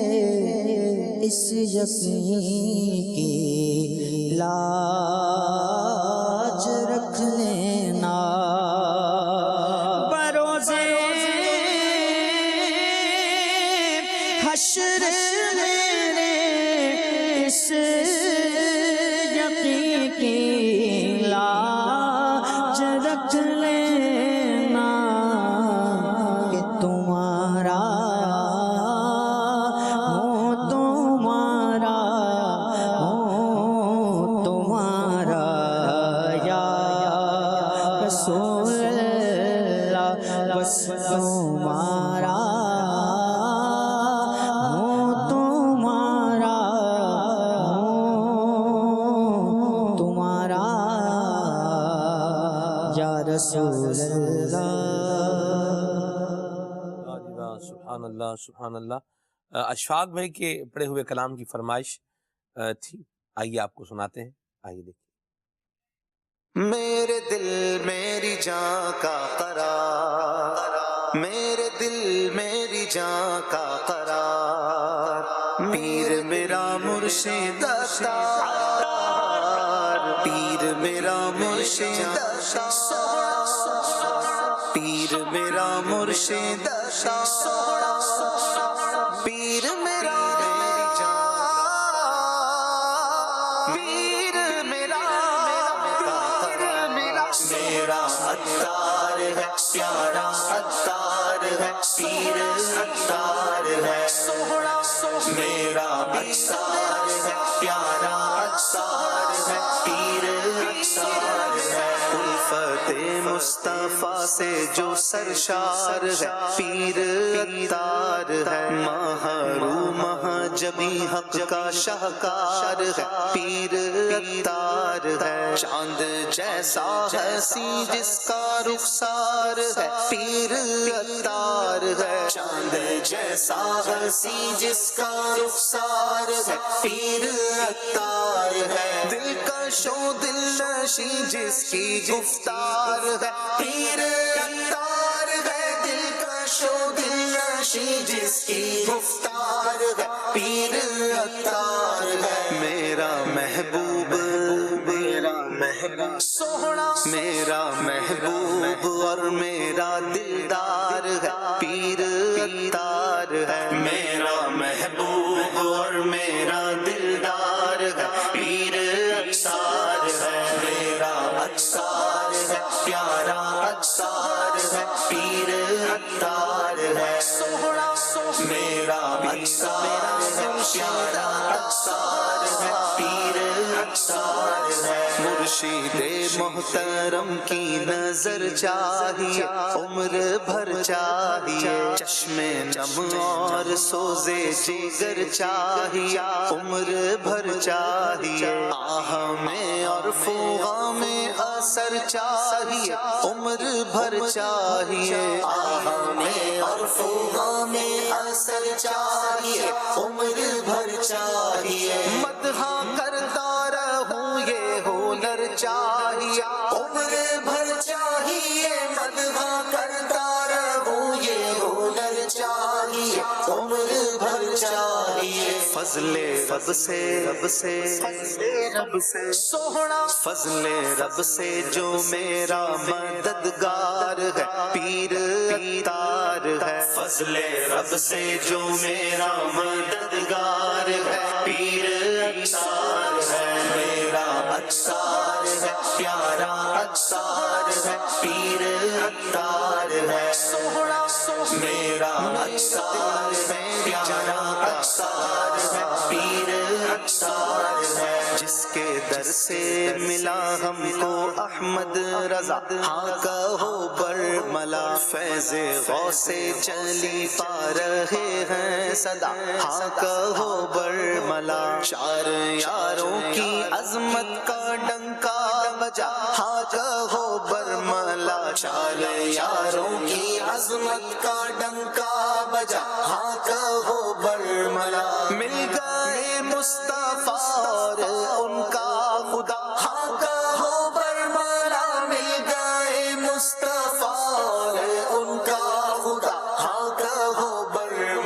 اس یقین کی لاج رکھ لینا بروزے حشر میرے اس یقین کی لاج رکھ لینا کہ تمہارا سبحان اللہ سبحان اللہ. اشفاق بھائی کے پڑھے ہوئے کلام کی فرمائش تھی، آئیے آپ کو سناتے ہیں. آئیے دیکھیں. میرے دل میری جان کا قرار، میرے دل میری جان کا قرار، پیر میرا مرشد اتار، پیر میرا مرشد اتار، پیر میرا مرشد اتار، پیر میرا میرا اتار ہے، پیارا اتار ہے، پیر اتار ہے، میرا اتار ہے، پیارا اتار ہے، پیر اتار ہے. الفت مصطفیٰ سے جو سرشار ہے، پیر اتار ہے. محروم جبی حق کا شاہکار ہے، پیر اتار ہے. چاند جیسا ہے سی جس کا رخسار ہے، پیر اتار ہے. چاند جیسا ہے سی جس کا رخسار ہے، پیر اتار ہے. دلکش و دل نشی جس کی گفتار ہے، پیر اتار ہے. دلکش و دل نشی جس کی گفتار ہے، پیر اتار ہے. میرا محبوب سوہنا، میرا محبوب اور میرا دلدار ہے، پیر اتار ہے. میرا محبوب اور میرا دلدار ہے، پیر اتار ہے. میرا اتار ہے، پیارا اتار ہے، پیر اتار ہے. میرا اتار ہے، پیارا اتار ہے، پیر اتار ہے. مرشد محترم کی نظر چاہیے، عمر بھر چاہیے. چشم نم اور سوزے جگر چاہیے، عمر بھر چاہیے. آہ میں اور فوغا میں اثر چاہیے، عمر بھر چاہیے. آہ میں اور فوغا میں اثر چاہیے، عمر بھر چاہیے. مدح کرتا رہوں یہ ہنر چاہیے، عمر بھر چاہیے. مدح کرتا رہوں یہ ہنر چاہیے، عمر بھر چاہیے. فضل رب سے سوہنا، فضل رب سے جو میرا مددگار ہے، پیر اتار ہے. فضل رب سے جو میرا مددگار ہے، پیر اتار ہے. میرا اتار ہے، پیارا اتار ہے، پیر اتار ہے. میرا اتار ہے، پیارا اتار ہے، پیر اتار ہے. جس کے در سے ملا ہم کو احمد رضا، ہاں کہو برملا. فیض غوث جلی پا رہے ہیں صدا، ہاں کہو برملا. چار یاروں کی عظمت کا ڈنکا بجا، ہاں کہو برملا. چار یاروں کی عظمت کا ڈنکا بجا، ہاں کہو برملا. مل گئے مصطفیٰ اور ان کا خدا، ہاں کہو برملا. مل گئے مصطفیٰ اور ان کا خدا، ہاں کہو برملا.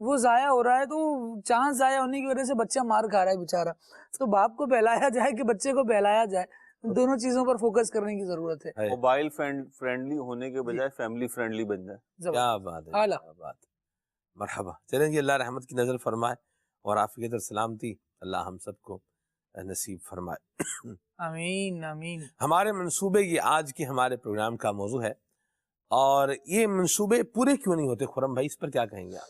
وہ ضائع ہو رہا ہے تو چانس ضائع ہونے کی وجہ سے بچہ مار کھا رہا ہے بیچارہ. تو باپ کو بہلایا جائے کہ بچے کو بہلایا جائے, دونوں چیزوں پر فوکس کرنے کی ضرورت ہے. موبائل فرینڈلی ہونے کے بجائے فیملی فرینڈلی بن جائے. کیا بات ہے, اعلیٰ کیا بات ہے. مرحبا. چلیں جی, اللہ رحمت کی نظر فرمائے اور عافیت اور سلامتی اللہ ہم سب کو نصیب فرمائے. آمین آمین. ہمارے منصوبے یہ آج کے ہمارے پروگرام کا موضوع ہے, اور یہ منصوبے پورے کیوں نہیں ہوتے خرم بھائی, اس پر کیا کہیں گے آپ؟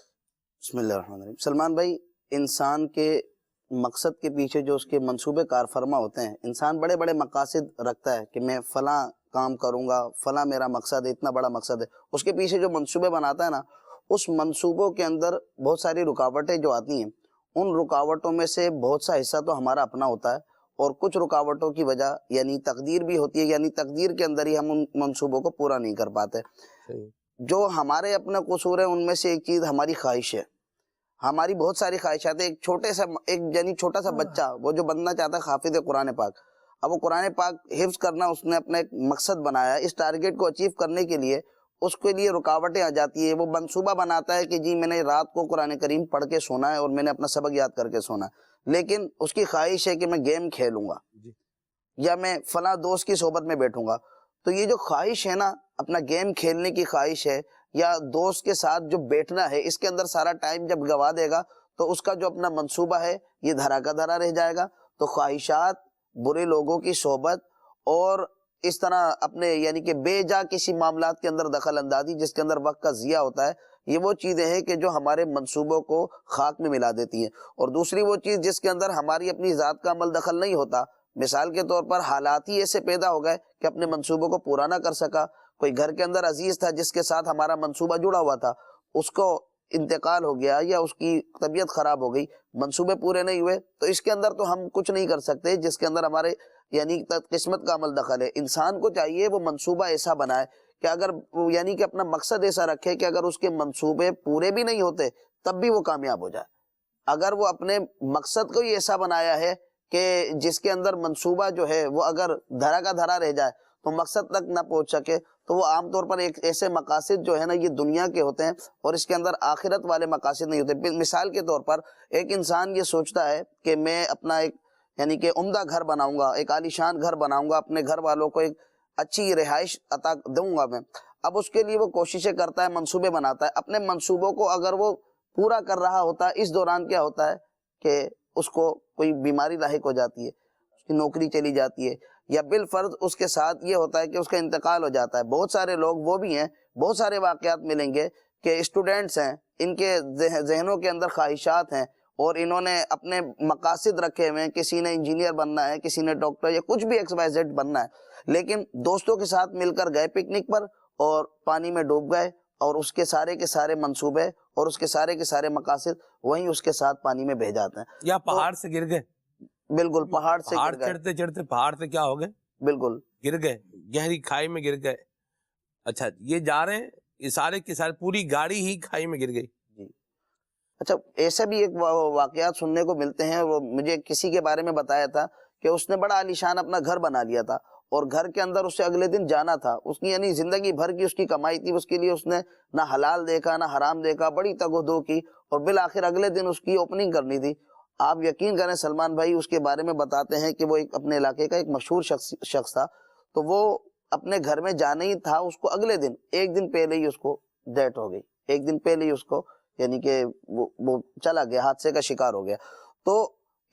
بسم اللہ الرحمن الرحیم. سلمان بھائی, انسان کے مقصد کے پیچھے جو اس کے منصوبے کار فرما ہوتے ہیں, انسان بڑے بڑے مقاصد رکھتا ہے کہ میں فلاں کام کروں گا, فلاں میرا مقصد ہے, اتنا بڑا مقصد ہے. اس کے پیچھے جو منصوبے بناتا ہے نا, اس منصوبوں کے اندر بہت ساری رکاوٹیں جو آتی ہیں, ان رکاوٹوں میں سے بہت سا حصہ تو ہمارا اپنا ہوتا ہے, اور کچھ رکاوٹوں کی وجہ یعنی تقدیر بھی ہوتی ہے, یعنی تقدیر کے اندر ہی ہم ان منصوبوں کو پورا نہیں کر پاتے. جو ہمارے اپنا قصور ہے ان میں سے ایک چیز ہماری خواہش ہے. ہماری بہت ساری خواہشات ہیں. ایک چھوٹا سا بچہ وہ جو بننا چاہتا ہے حافظ قرآن پاک, اب وہ قرآن پاک حفظ کرنا اس نے اپنا ایک مقصد بنایا ہے. اس ٹارگیٹ کو اچیو کرنے کے لیے اس کے لیے رکاوٹیں آ جاتی ہے. وہ منصوبہ بناتا ہے کہ جی میں نے رات کو قرآن کریم پڑھ کے سونا ہے اور میں نے اپنا سبق یاد کر کے سونا ہے, لیکن اس کی خواہش ہے کہ میں گیم کھیلوں گا یا میں فلاں دوست کی صحبت میں بیٹھوں گا. تو یہ جو خواہش ہے نا, اپنا گیم کھیلنے کی خواہش ہے یا دوست کے ساتھ جو بیٹھنا ہے, اس کے اندر سارا ٹائم جب گوا دے گا تو اس کا جو اپنا منصوبہ ہے یہ دھرا کا دھرا رہ جائے گا. تو خواہشات, برے لوگوں کی صحبت اور اس طرح اپنے یعنی کہ بے جا کسی معاملات کے اندر دخل اندازی جس کے اندر وقت کا ضیاع ہوتا ہے, یہ وہ چیزیں ہیں کہ جو ہمارے منصوبوں کو خاک میں ملا دیتی ہیں. اور دوسری وہ چیز جس کے اندر ہماری اپنی ذات کا عمل دخل نہیں ہوتا, مثال کے طور پر حالات ہی ایسے پیدا ہو گئے کہ اپنے منصوبوں کو پورا نہ کر سکا. کوئی گھر کے اندر عزیز تھا جس کے ساتھ ہمارا منصوبہ جڑا ہوا تھا, اس کو انتقال ہو گیا یا اس کی طبیعت خراب ہو گئی, منصوبے پورے نہیں ہوئے, تو اس کے اندر تو ہم کچھ نہیں کر سکتے جس کے اندر ہمارے یعنی قسمت کا عمل دخل ہے. انسان کو چاہیے وہ منصوبہ ایسا بنائے کہ اگر یعنی کہ اپنا مقصد ایسا رکھے کہ اگر اس کے منصوبے پورے بھی نہیں ہوتے تب بھی وہ کامیاب ہو جائے. اگر وہ اپنے مقصد کو ہی ایسا بنایا ہے کہ جس کے اندر منصوبہ جو ہے وہ اگر دھرا کا دھرا رہ جائے تو مقصد تک نہ پہنچ سکے, تو وہ عام طور پر ایک ایسے مقاصد جو ہے نا یہ دنیا کے ہوتے ہیں اور اس کے اندر آخرت والے مقاصد نہیں ہوتے. مثال کے طور پر ایک انسان یہ سوچتا ہے کہ میں اپنا ایک یعنی کہ عمدہ گھر بناؤں گا, ایک عالیشان گھر بناؤں گا, اپنے گھر والوں کو ایک اچھی رہائش عطا دوں گا میں. اب اس کے لیے وہ کوششیں کرتا ہے, منصوبے بناتا ہے. اپنے منصوبوں کو اگر وہ پورا کر رہا ہوتا ہے, اس دوران کیا ہوتا ہے کہ اس کو کوئی بیماری لاحق ہو جاتی ہے, اس کی نوکری چلی جاتی ہے, یا بالفرض اس کے ساتھ یہ ہوتا ہے کہ اس کا انتقال ہو جاتا ہے. بہت سارے لوگ وہ بھی ہیں, بہت سارے واقعات ملیں گے کہ اسٹوڈنٹس ہیں, ان کے ذہنوں کے اندر خواہشات ہیں اور انہوں نے اپنے مقاصد رکھے ہوئے ہیں, کسی نے انجینئر بننا ہے, کسی نے ڈاکٹر یا کچھ بھی ایکس وائی زیڈ بننا ہے, لیکن دوستوں کے ساتھ مل کر گئے پکنک پر اور پانی میں ڈوب گئے اور اس کے سارے منصوبے اور اس کے سارے مقاصد وہیں اس کے ساتھ پانی میں بہہ جاتے ہیں. یا پہاڑ سے گر گئے, بالکل پہاڑ سے چڑھتے چڑھتے پہاڑ سے کیا ہو گئے, بالکل گر گئے, گہری کھائی میں گر گئے. اچھا یہ جا رہے ہیں, یہ سارے کے سارے پوری گاڑی ہی کھائی میں گر گئی. اچھا ایسے بھی ایک واقعات سننے کو ملتے ہیں. وہ مجھے کسی کے بارے میں بتایا تھا کہ اس نے بڑا عالیشان اپنا گھر بنا لیا تھا اور گھر کے اندر اسے اگلے دن جانا تھا. اس کی یعنی زندگی بھر کی اس کی کمائی تھی, اس کے لیے اس نے نہ حلال دیکھا نہ حرام دیکھا, بڑی تگ و دو کی, اور بالآخر اگلے دن اس کی اوپننگ کرنی تھی. آپ یقین کریں سلمان بھائی, اس کے بارے میں بتاتے ہیں کہ وہ ایک اپنے علاقے کا ایک مشہور شخص تھا. تو وہ اپنے گھر میں جانا ہی تھا, اس کو اگلے دن ایک دن پہلے ہی اس کو ڈیتھ ہو گئی. ایک دن پہلے ہی اس کو یعنی کہ وہ چلا گیا, حادثے کا شکار ہو گیا. تو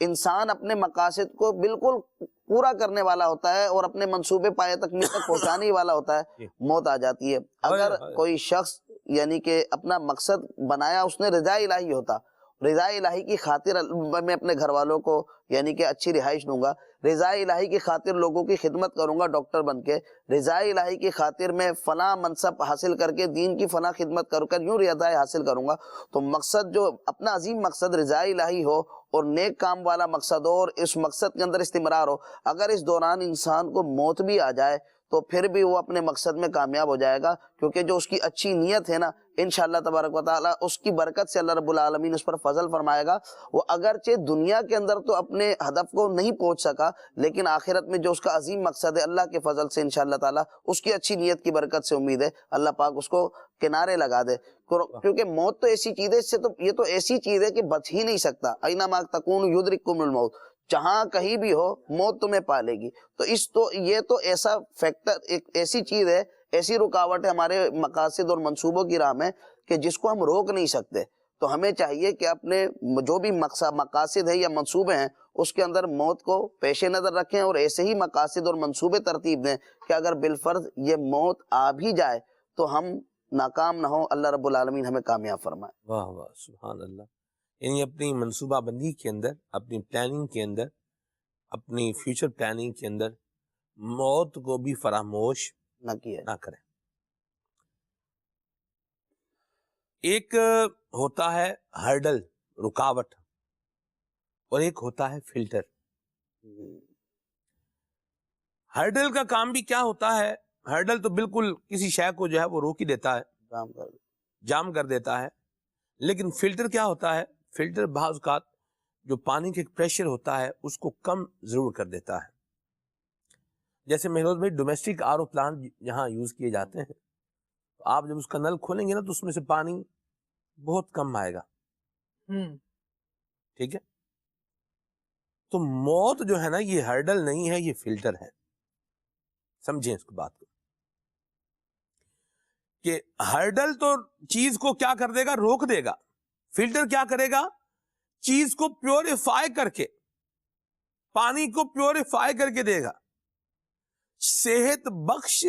انسان اپنے مقاصد کو بالکل پورا کرنے والا ہوتا ہے اور اپنے منصوبے پائے تک پہنچانے والا ہوتا ہے, موت آ جاتی ہے. اگر کوئی شخص یعنی کہ اپنا مقصد بنایا اس نے رضا الہی ہوتا, رضا الہی کی خاطر میں اپنے گھر والوں کو یعنی کہ اچھی رہائش دوں گا, رضا الہی کی خاطر لوگوں کی خدمت کروں گا ڈاکٹر بن کے, رضا الہی کی خاطر میں فلاں منصب حاصل کر کے دین کی فلاں خدمت کر یوں رضا حاصل کروں گا. تو مقصد جو اپنا عظیم مقصد رضا الہی ہو اور نیک کام والا مقصد ہو اور اس مقصد کے اندر استمرار ہو, اگر اس دوران انسان کو موت بھی آ جائے تو پھر بھی وہ اپنے مقصد میں کامیاب ہو جائے گا، کیونکہ جو اس کی اچھی نیت ہے نا انشاءاللہ تبارک و تعالیٰ اس کی برکت سے اللہ رب العالمین اس پر فضل فرمائے گا۔ وہ اگرچہ دنیا کے اندر تو اپنے ہدف کو نہیں پہنچ سکا، لیکن آخرت میں جو اس کا عظیم مقصد ہے اللہ کے فضل سے انشاءاللہ تعالیٰ اس کی اچھی نیت کی برکت سے امید ہے اللہ پاک اس کو کنارے لگا دے، کیونکہ موت تو ایسی چیز ہے، اس سے تو یہ تو ایسی چیز ہے کہ بچ ہی نہیں سکتا، اینما تکون یدرککم الموت، جہاں کہیں بھی ہو موت تمہیں پالے گی۔ تو یہ تو ایسا فیکٹر، ایک ایسی چیز ہے، ایسی رکاوٹ ہے ہمارے مقاصد اور منصوبوں کی راہ میں کہ جس کو ہم روک نہیں سکتے۔ تو ہمیں چاہیے کہ اپنے جو بھی مقاصد ہے یا منصوبے ہیں اس کے اندر موت کو پیش نظر رکھیں، اور ایسے ہی مقاصد اور منصوبے ترتیب دیں کہ اگر بالفرض یہ موت آ بھی جائے تو ہم ناکام نہ ہو، اللہ رب العالمین ہمیں کامیاب فرمائے۔ واہ واہ سبحان اللہ۔ یعنی اپنی منصوبہ بندی کے اندر، اپنی پلاننگ کے اندر، اپنی فیوچر پلاننگ کے اندر موت کو بھی فراموش نہ کریں۔ ایک ہوتا ہے ہرڈل، رکاوٹ، اور ایک ہوتا ہے فلٹر۔ ہرڈل کا کام بھی کیا ہوتا ہے؟ ہرڈل تو بالکل کسی شے کو جو ہے وہ روک ہی دیتا ہے، جام کر دیتا ہے، لیکن فلٹر کیا ہوتا ہے؟ فلٹر بعض اوقات جو پانی کے پریشر ہوتا ہے اس کو کم ضرور کر دیتا ہے۔ جیسے مہروز بھائی ڈومیسٹک آر او پلانٹ یہاں یوز کیے جاتے ہیں، تو آپ جب اس کا نل کھولیں گے نا تو اس میں سے پانی بہت کم آئے گا، ٹھیک ہے؟ تو موت جو ہے نا یہ ہرڈل نہیں ہے، یہ فلٹر ہے۔ سمجھیں اس کو بات کو کہ ہرڈل تو چیز کو کیا کر دے گا؟ روک دے گا۔ فلٹر کیا کرے گا؟ چیز کو پیوریفائی کر کے، پانی کو پیوریفائی کر کے دے گا، صحت بخش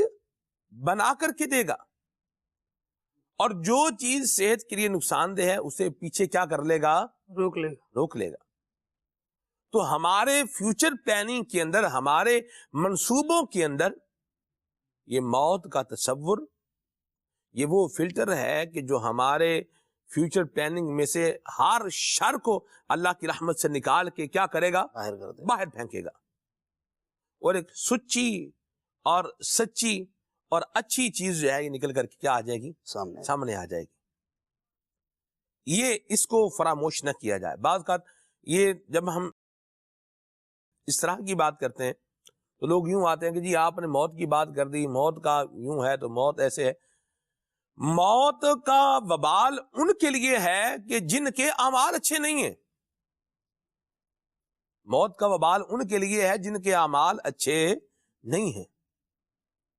بنا کر کے دے گا، اور جو چیز صحت کے لیے نقصان دہ ہے اسے پیچھے کیا کر لے گا؟ روک لے گا۔ تو ہمارے فیوچر پلاننگ کے اندر، ہمارے منصوبوں کے اندر یہ موت کا تصور، یہ وہ فلٹر ہے کہ جو ہمارے فیوچر پلاننگ میں سے ہر شر کو اللہ کی رحمت سے نکال کے کیا کرے گا؟ باہر پھینکے گا، اور ایک سچی اور سچی اور اچھی چیز جو ہے یہ نکل کر کے کیا آ جائے گی؟ سامنے آ جائے گی۔ یہ اس کو فراموش نہ کیا جائے۔ بعض اوقات یہ جب ہم اس طرح کی بات کرتے ہیں تو لوگ یوں آتے ہیں کہ جی آپ نے موت کی بات کر دی، موت کا یوں ہے تو موت ایسے ہے۔ موت کا وبال ان کے لیے ہے کہ جن کے اعمال اچھے نہیں ہیں۔ موت کا وبال ان کے لیے ہے جن کے اعمال اچھے نہیں ہیں،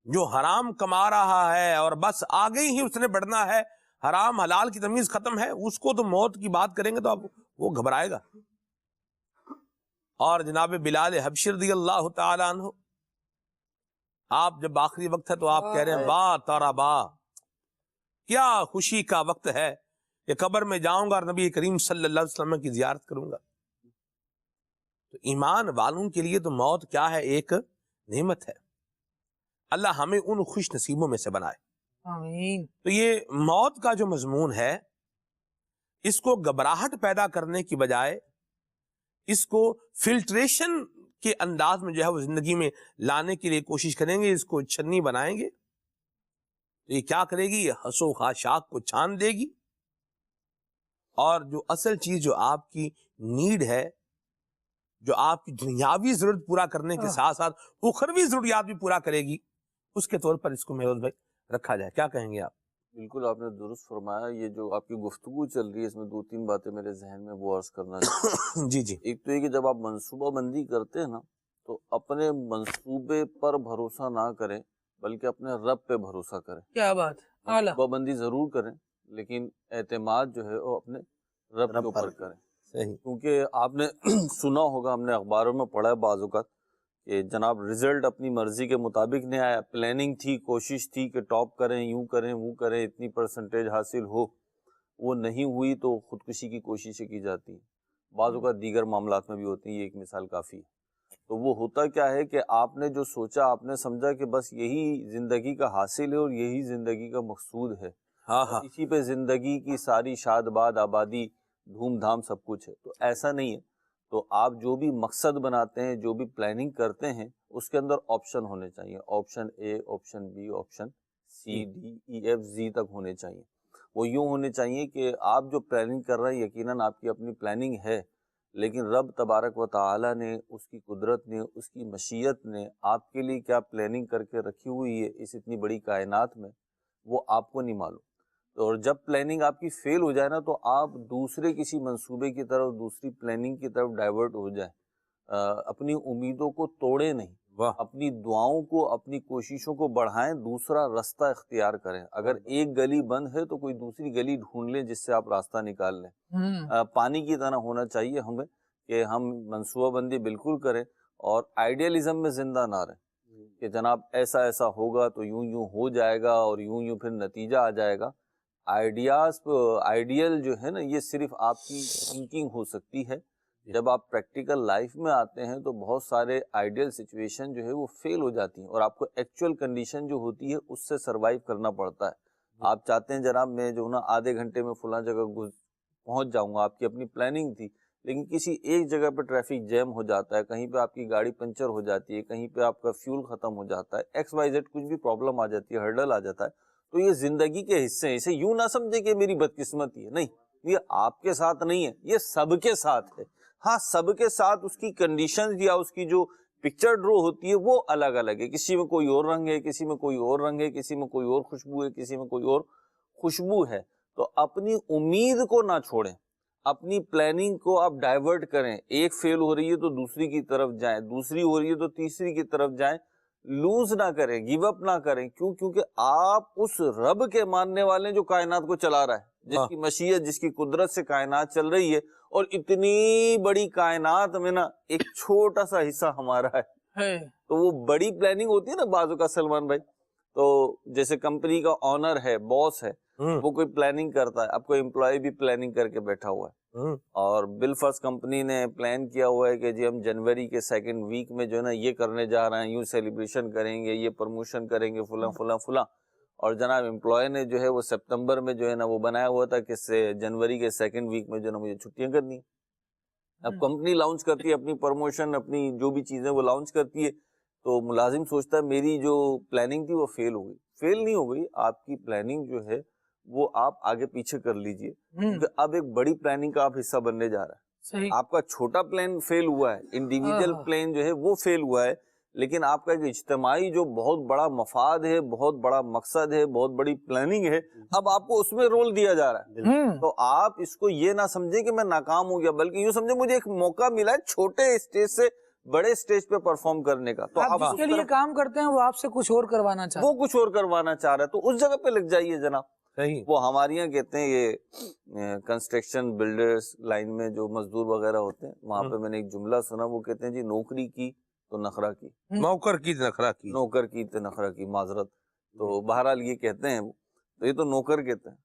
جو حرام کما رہا ہے اور بس آگے ہی اس نے بڑھنا ہے، حرام حلال کی تمیز ختم ہے، اس کو تو موت کی بات کریں گے تو اب وہ گھبرائے گا۔ اور جناب بلال حبشی رضی اللہ تعالی عنہ، آپ جب آخری وقت ہے تو آپ کہہ رہے ہیں با تارا با، کیا خوشی کا وقت ہے کہ قبر میں جاؤں گا اور نبی کریم صلی اللہ علیہ وسلم کی زیارت کروں گا۔ تو ایمان والوں کے لیے تو موت کیا ہے؟ ایک نعمت ہے۔ اللہ ہمیں ان خوش نصیبوں میں سے بنائے، آمین۔ تو یہ موت کا جو مضمون ہے اس کو گھبراہٹ پیدا کرنے کی بجائے اس کو فلٹریشن کے انداز میں جو ہے وہ زندگی میں لانے کے لیے کوشش کریں گے، اس کو چھنی بنائیں گے تو یہ کیا کرے گی؟ یہ حسو خاشاک کو چھان دے گی، اور جو اصل چیز جو آپ کی نیڈ ہے، جو آپ کی دنیاوی ضرورت پورا کرنے کے ساتھ ساتھ اخروی ضروریات بھی پورا کرے گی، اس کے طور پر اس کو مہروز بھائی رکھا جائے۔ کیا کہیں گے آپ؟ بالکل آپ نے درست فرمایا۔ یہ جو آپ کی گفتگو چل رہی ہے اس میں دو تین باتیں میرے ذہن میں وہ عرض کرنا چاہتا ہوں۔ جی جی۔ ایک تو یہ کہ جب آپ منصوبہ بندی کرتے ہیں نا تو اپنے منصوبے پر بھروسہ نہ کریں بلکہ اپنے رب پہ بھروسہ کریں۔ کیا بات، اعلیٰ۔ منصوبہ بندی ضرور کریں لیکن اعتماد جو ہے وہ اپنے رب کے اوپر کریں۔ کیونکہ آپ نے سنا ہوگا، ہم نے اخباروں میں پڑھا ہے بعض اوقات کہ جناب رزلٹ اپنی مرضی کے مطابق نہیں آیا، پلاننگ تھی، کوشش تھی کہ ٹاپ کریں، یوں کریں وہ کریں، اتنی پرسنٹیج حاصل ہو، وہ نہیں ہوئی تو خودکشی کی کوششیں کی جاتی ہیں۔ بعض اوقات دیگر معاملات میں بھی ہوتی ہیں، یہ ایک مثال کافی ہے۔ تو وہ ہوتا کیا ہے کہ آپ نے جو سوچا، آپ نے سمجھا کہ بس یہی زندگی کا حاصل ہے اور یہی زندگی کا مقصود ہے، اسی پہ زندگی کی ساری شاد باد آبادی، دھوم دھام سب کچھ ہے۔ تو ایسا نہیں ہے۔ تو آپ جو بھی مقصد بناتے ہیں، جو بھی پلاننگ کرتے ہیں، اس کے اندر آپشن ہونے چاہیے، option A, option B, option C, D, E, F, Z تک ہونے چاہیے. وہ یوں ہونے چاہیے کہ آپ جو پلاننگ کر رہے ہیں یقیناً آپ کی اپنی پلاننگ ہے، لیکن رب تبارک و تعالی نے، اس کی قدرت نے، اس کی مشیت نے آپ کے لیے کیا پلاننگ کر کے رکھی ہوئی ہے اس اتنی بڑی کائنات میں، وہ آپ کو نہیں معلوم. اور جب پلاننگ آپ کی فیل ہو جائے نا تو آپ دوسرے کسی منصوبے کی طرف، دوسری پلاننگ کی طرف ڈائیورٹ ہو جائیں. اپنی امیدوں کو توڑیں نہیں، اپنی دعاؤں کو، اپنی کوششوں کو بڑھائیں، دوسرا راستہ اختیار کریں. اگر ایک گلی بند ہے تو کوئی دوسری گلی ڈھونڈ لیں جس سے آپ راستہ نکال لیں. پانی کی طرح ہونا چاہیے ہمیں کہ ہم منصوبہ بندی بالکل کریں اور آئیڈیالزم میں زندہ نہ رہیں کہ جناب ایسا ایسا ہوگا تو یوں یوں ہو جائے گا اور یوں یوں پھر نتیجہ آ جائے گا. آئیڈیل جو ہے نا یہ صرف آپ کی تھنکنگ ہو سکتی ہے. جب آپ پریکٹیکل لائف میں آتے ہیں تو بہت سارے آئیڈیل سچویشن جو ہے وہ فیل ہو جاتی ہیں اور آپ کو ایکچوئل کنڈیشن جو ہوتی ہے اس سے سروائیو کرنا پڑتا ہے. آپ چاہتے ہیں جناب میں جو نا آدھے گھنٹے میں فلاں جگہ پہنچ جاؤں گا، آپ کی اپنی پلاننگ تھی، لیکن کسی ایک جگہ پہ ٹریفک جیم ہو جاتا ہے، کہیں پہ آپ کی گاڑی پنچر ہو جاتی ہے، کہیں پہ آپ کا فیول ختم ہو جاتا ہے، ایکس وائی زیڈ کچھ بھی پرابلم آ جاتی ہے، ہرڈل آ جاتا ہے. تو یہ زندگی کے حصے ہیں. اسے یوں نہ سمجھے کہ میری بدقسمتی ہے، نہیں، یہ آپ کے ساتھ نہیں ہے، یہ سب کے ساتھ ہے. ہاں سب کے ساتھ اس کی کنڈیشنز یا اس کی جو پکچر ڈرو ہوتی ہے وہ الگ الگ ہے. کسی میں کوئی اور رنگ ہے، کسی میں کوئی اور رنگ ہے، کسی میں کوئی اور خوشبو ہے، کسی میں کوئی اور خوشبو ہے. تو اپنی امید کو نہ چھوڑیں، اپنی پلاننگ کو آپ ڈائیورٹ کریں. ایک فیل ہو رہی ہے تو دوسری کی طرف جائیں، دوسری ہو رہی ہے تو تیسری کی طرف جائیں. لوز نہ کریں، گیو اپ نہ کریں. کیوں؟ کیونکہ آپ اس رب کے ماننے والے ہیں جو کائنات کو چلا رہا ہے، جس کی مشیت، جس کی قدرت سے کائنات چل رہی ہے. اور اتنی بڑی کائنات میں نا ایک چھوٹا سا حصہ ہمارا ہے. تو وہ بڑی پلاننگ ہوتی ہے نا بعض کا سلمان بھائی. تو جیسے کمپنی کا آنر ہے، باس ہے، وہ کوئی پلاننگ کرتا ہے، اب کوئی امپلائی بھی پلاننگ کر کے بیٹھا ہوا ہے اور بالفرض کمپنی نے پلان کیا ہوا ہے کہ جی ہم جنوری کے سیکنڈ ویک میں جو ہے نا یہ کرنے جا رہے ہیں، یوں سیلیبریشن کریں گے، یہ پروموشن کریں گے، فلاں فلاں فلاں. اور جناب امپلائی نے جو ہے وہ سپتمبر میں جو ہے نا وہ بنایا ہوا تھا کہ جنوری کے سیکنڈ ویک میں جو ہے نا مجھے چھٹیاں کرنی ہیں. اب کمپنی لانچ کرتی ہے اپنی پروموشن، اپنی جو بھی چیزیں وہ لانچ کرتی ہے، تو ملازم سوچتا ہے میری جو پلاننگ تھی وہ فیل ہو گئی. فیل نہیں ہو گئی، آپ کی پلاننگ جو ہے وہ آپ آگے پیچھے کر لیجئے، کیونکہ اب ایک بڑی پلاننگ کا آپ حصہ بننے جا رہا ہے. آپ کا چھوٹا پلان فیل ہوا ہے، انڈیویجل پلان جو ہے وہ فیل ہوا ہے، لیکن آپ کا ایک اجتماعی جو بہت بڑا مفاد ہے، بہت بڑا مقصد ہے، بہت بڑی پلاننگ ہے، اب آپ کو اس میں رول دیا جا رہا ہے. تو آپ اس کو یہ نہ سمجھیں کہ میں ناکام ہو گیا، بلکہ یوں سمجھیں مجھے ایک موقع ملا ہے چھوٹے اسٹیج سے بڑے اسٹیج پہ پرفارم کرنے کا. تو آپ جس کے لیے کام کرتے ہیں وہ آپ سے کچھ اور کروانا چاہتے ہیں، وہ کچھ اور کروانا چاہ رہا ہے، تو اس جگہ پہ لگ جائیے جناب. وہ ہمارے یہاں کہتے ہیں یہ کنسٹرکشن بلڈرز لائن میں جو مزدور وغیرہ ہوتے ہیں، وہاں پہ میں نے ایک جملہ سنا، وہ کہتے ہیں جی نوکری کی تو نخرہ کی، نوکر کی تو نخرہ کی، نوکر کی تو نخرہ کی، معذرت. تو بہرحال یہ کہتے ہیں، تو یہ تو نوکر کہتے ہیں،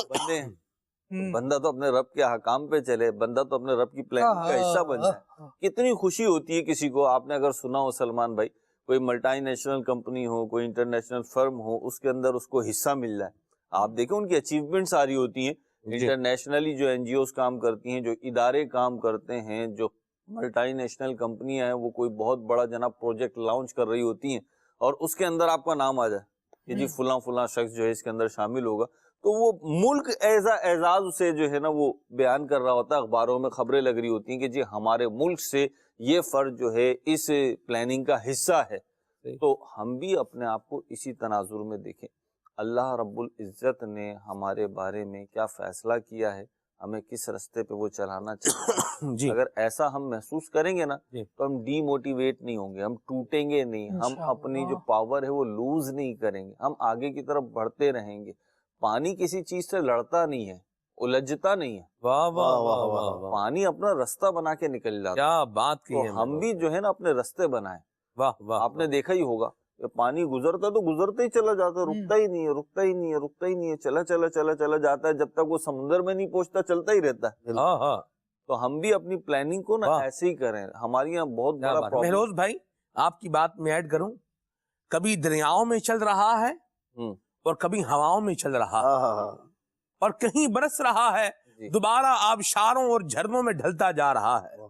بندے ہیں. بندہ تو اپنے رب کے حکام پہ چلے، بندہ تو اپنے رب کی پلاننگ کا حصہ بن جائے. کتنی خوشی ہوتی ہے کسی کو. آپ نے اگر سنا ہو سلمان بھائی، کوئی ملٹی نیشنل کمپنی ہو، کوئی انٹرنیشنل فرم ہو، اس کے اندر اس کو حصہ مل جائے. آپ دیکھیں ان کی اچیومنٹ ساری ہوتی ہیں. انٹرنیشنلی جو این جی اوز کام کرتی ہیں، جو ادارے کام کرتے ہیں، جو ملٹی نیشنل کمپنیاں ہیں، وہ کوئی بہت بڑا جناب پروجیکٹ لانچ کر رہی ہوتی ہیں اور اس کے اندر آپ کا نام آ جائے کہ جی فلاں فلاں شخص جو ہے اس کے اندر شامل ہوگا، تو وہ ملک اعزاز سے جو ہے نا وہ بیان کر رہا ہوتا ہے. اخباروں میں خبریں لگ رہی ہوتی ہیں کہ جی ہمارے ملک سے یہ فرد جو ہے اس پلاننگ کا حصہ ہے. تو ہم بھی اپنے آپ کو اسی تناظر میں دیکھیں. اللہ رب العزت نے ہمارے بارے میں کیا فیصلہ کیا ہے، ہمیں کس رستے پہ وہ چلانا چاہیے. اگر ایسا ہم محسوس کریں گے نا تو ہم ڈی موٹیویٹ نہیں ہوں گے، ہم ٹوٹیں گے نہیں، ہم اپنی جو پاور ہے وہ لوز نہیں کریں گے، ہم آگے کی طرف بڑھتے رہیں گے. پانی کسی چیز سے لڑتا نہیں ہے، الجھتا نہیں ہے. واہ واہ واہ واہ، پانی اپنا رستہ بنا کے نکل جاتا. کیا بات کی ہے. ہم بھی جو ہے نا اپنے رستے بنائیں. واہ واہ. آپ نے دیکھا ہی ہوگا کہ پانی گزرتا تو گزرتا ہی چلا جاتا، رکتا ہی نہیں ہے، رکتا ہی نہیں ہے، رکتا ہی نہیں ہے، چلا چلا چلا چلا جاتا ہے، جب تک وہ سمندر میں نہیں پہنچتا چلتا ہی رہتا ہے. تو ہم بھی اپنی پلاننگ کو نا ایسے ہی کریں. ہماری یہاں بہت بڑا مہروز بھائی آپ کی بات میں ایڈ کروں، کبھی دریاؤں میں چل رہا ہے اور کبھی ہواؤں میں چل رہا ہے، اور کہیں برس رہا ہے، دوبارہ آبشاروں اور جھرنوں میں ڈھلتا جا رہا ہے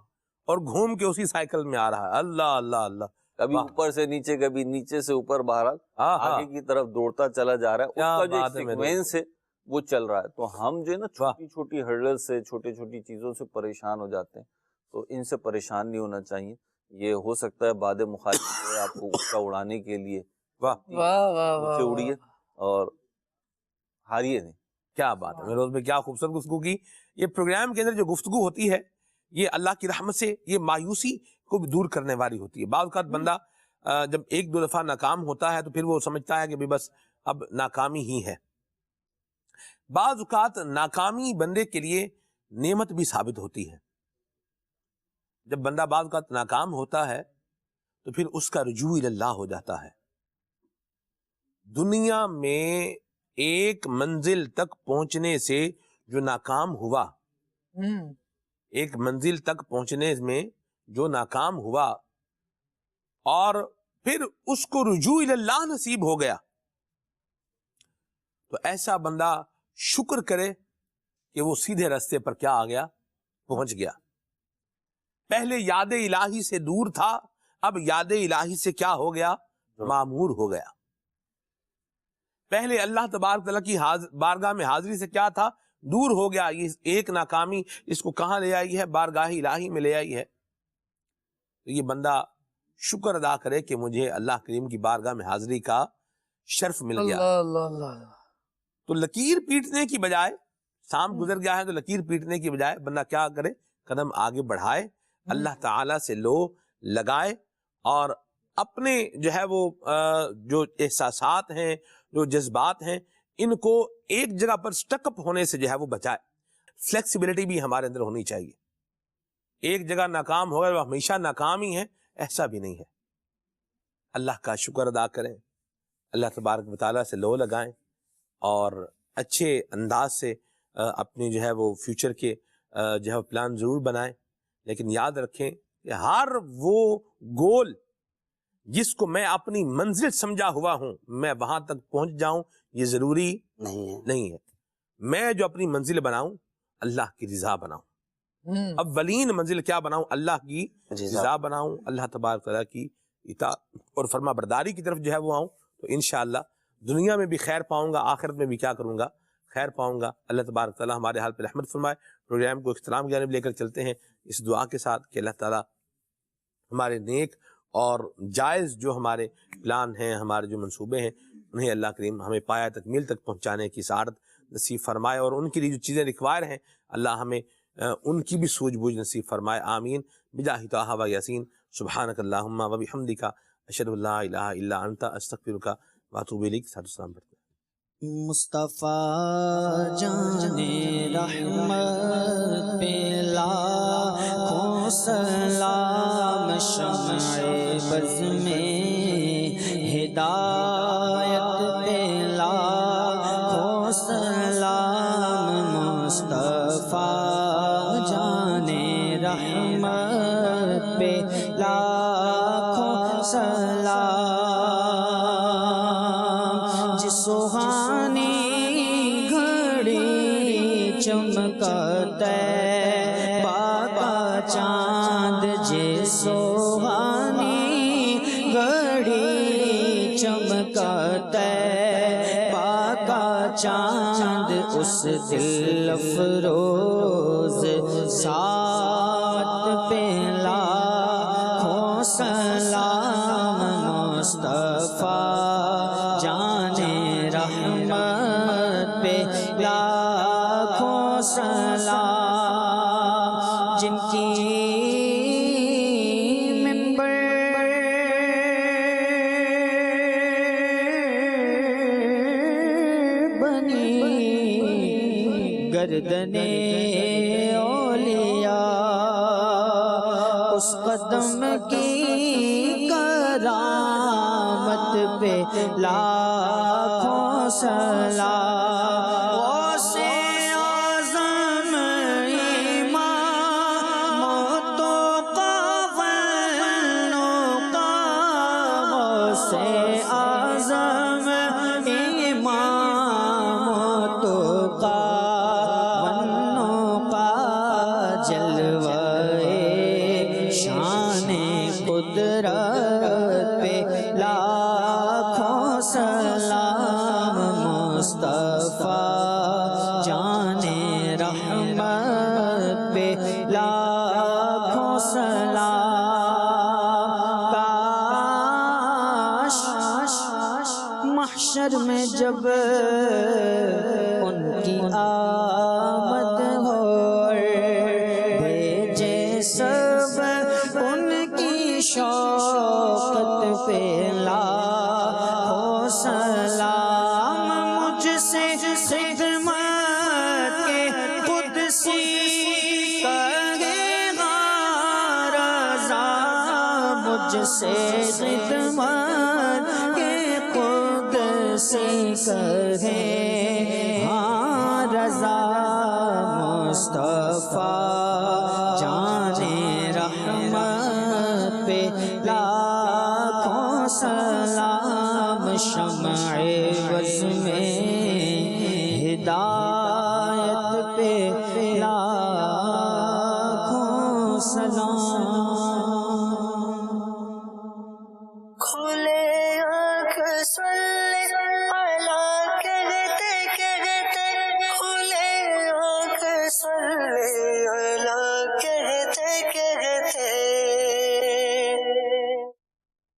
اور گھوم کے اسی سائیکل میں آ رہا ہے. اللہ اللہ اللہ. کبھی اوپر سے نیچے کبھی نیچے سے اوپر، بہرحال آگے کی طرف دوڑتا چلا جا رہا ہے، اس کا جو سیکوینس ہے وہ چل رہا ہے. تو ہم جو ہے نا چھوٹی چھوٹی ہرڈل سے، چھوٹی چھوٹی چیزوں سے پریشان ہو جاتے ہیں، تو ان سے پریشان نہیں ہونا چاہیے. یہ ہو سکتا ہے باد مخالف جو ہے آپ کو اس کا اڑانے کے لیے نیچے اڑیے اور ہاریے نہیں. کیا بات ہے روز میں، کیا خوبصورت گفتگو کی. یہ پروگرام کے اندر جو گفتگو ہوتی ہے یہ اللہ کی رحمت سے یہ مایوسی کو بھی دور کرنے والی ہوتی ہے. بعض اوقات بندہ جب ایک دو دفعہ ناکام ہوتا ہے تو پھر وہ سمجھتا ہے کہ بس اب ناکامی ہی ہے. بعض اوقات ناکامی بندے کے لیے نعمت بھی ثابت ہوتی ہے. جب بندہ بعض اوقات ناکام ہوتا ہے تو پھر اس کا رجوع اللہ ہو جاتا ہے. دنیا میں ایک منزل تک پہنچنے سے جو ناکام ہوا، ایک منزل تک پہنچنے میں جو ناکام ہوا اور پھر اس کو رجوع اللہ نصیب ہو گیا، تو ایسا بندہ شکر کرے کہ وہ سیدھے راستے پر کیا آ گیا، پہنچ گیا. پہلے یاد الہی سے دور تھا، اب یاد الہی سے کیا ہو گیا، معمور ہو گیا. پہلے اللہ تبارک تعالیٰ کی بارگاہ میں حاضری سے کیا تھا، دور ہو گیا. یہ ایک ناکامی اس کو کہاں لے آئی ہے، بارگاہ الہی میں لے آئی ہے. تو یہ بندہ شکر ادا کرے کہ مجھے اللہ کریم کی بارگاہ میں حاضری کا شرف مل گیا. تو لکیر پیٹنے کی بجائے، شام گزر گیا ہے تو لکیر پیٹنے کی بجائے بندہ کیا کرے، قدم آگے بڑھائے، اللہ تعالیٰ سے لو لگائے اور اپنے جو ہے وہ جو احساسات ہیں، جو جذبات ہیں، ان کو ایک جگہ پر سٹک اپ ہونے سے جو ہے وہ بچائے. فلیکسیبلٹی بھی ہمارے اندر ہونی چاہیے. ایک جگہ ناکام ہو گئے وہ ہمیشہ ناکام ہی ہے، ایسا بھی نہیں ہے. اللہ کا شکر ادا کریں، اللہ تبارک و تعالیٰ سے لو لگائیں اور اچھے انداز سے اپنے جو ہے وہ فیوچر کے جو ہے پلان ضرور بنائیں. لیکن یاد رکھیں کہ ہر وہ گول جس کو میں اپنی منزل سمجھا ہوا ہوں میں وہاں تک پہنچ جاؤں، یہ ضروری نہیں ہے. میں جو اپنی منزل بناؤں اللہ کی رضا بناؤں. اولین منزل کیا بناؤں، اللہ کی رضا بناؤں، اللہ تبارک تعالیٰ کی اطاعت اور فرما برداری کی طرف جو ہے وہ آؤں. تو انشاءاللہ دنیا میں بھی خیر پاؤں گا، آخرت میں بھی کیا کروں گا، خیر پاؤں گا. اللہ تبارک تعالیٰ ہمارے حال پہ رحمت فرمائے. پروگرام کو اختتام کی جانب لے کر چلتے ہیں اس دعا کے ساتھ کہ اللہ تعالیٰ ہمارے نیک اور جائز جو ہمارے پلان ہیں، ہمارے جو منصوبے ہیں، انہیں اللہ کریم ہمیں پایا تکمیل تک پہنچانے کی سعادت نصیب فرمائے اور ان کے لیے جو چیزیں ریکوائر ہیں اللہ ہمیں ان کی بھی سوجھ بوجھ نصیب فرمائے. آمین بجاہ طہ و یاسین. سبحانک اللہم و بحمدک اشہد ان لا الہ الا انت استغفرک و اتوب الیک. السلام علیکم. مصطفیٰ جان رحمت پہ لاکھوں سلام، شمع بز میں ہدایت پہ لاکھوں سلام. مصطفیٰ جان رحمت پہ لاکھوں سلام. سہانی گھڑی چمکتا طیبہ کا چاند، جے سہانی گھڑی چمکتا طیبہ کا چاند، اس دل افروز ساتھ پہ لاکھوں سلام. مصطفیٰ جان رحمت پہ لاکھوں سلام. جن کی منبر بنی گردن اولیاء، اس قدم کی کرامت پہ لاکھوں سلام. غوث اعظم امام توقا والنقا، غوث اعظم امام توقا والنقا، جلوہ شان قدرت محشر میں جب ان کی آمد ہو، بھیجے سب ان کی شوقت پہ لاکھوں سلام، مجھ سے خدمت کے قدسی کہے گا رضا، مجھ سے خدمت کے قدسی کہے ہاں رضا، مصطفیٰ جانے رحمت پہ لاکھوں سلام، شمع وز میں ہدایت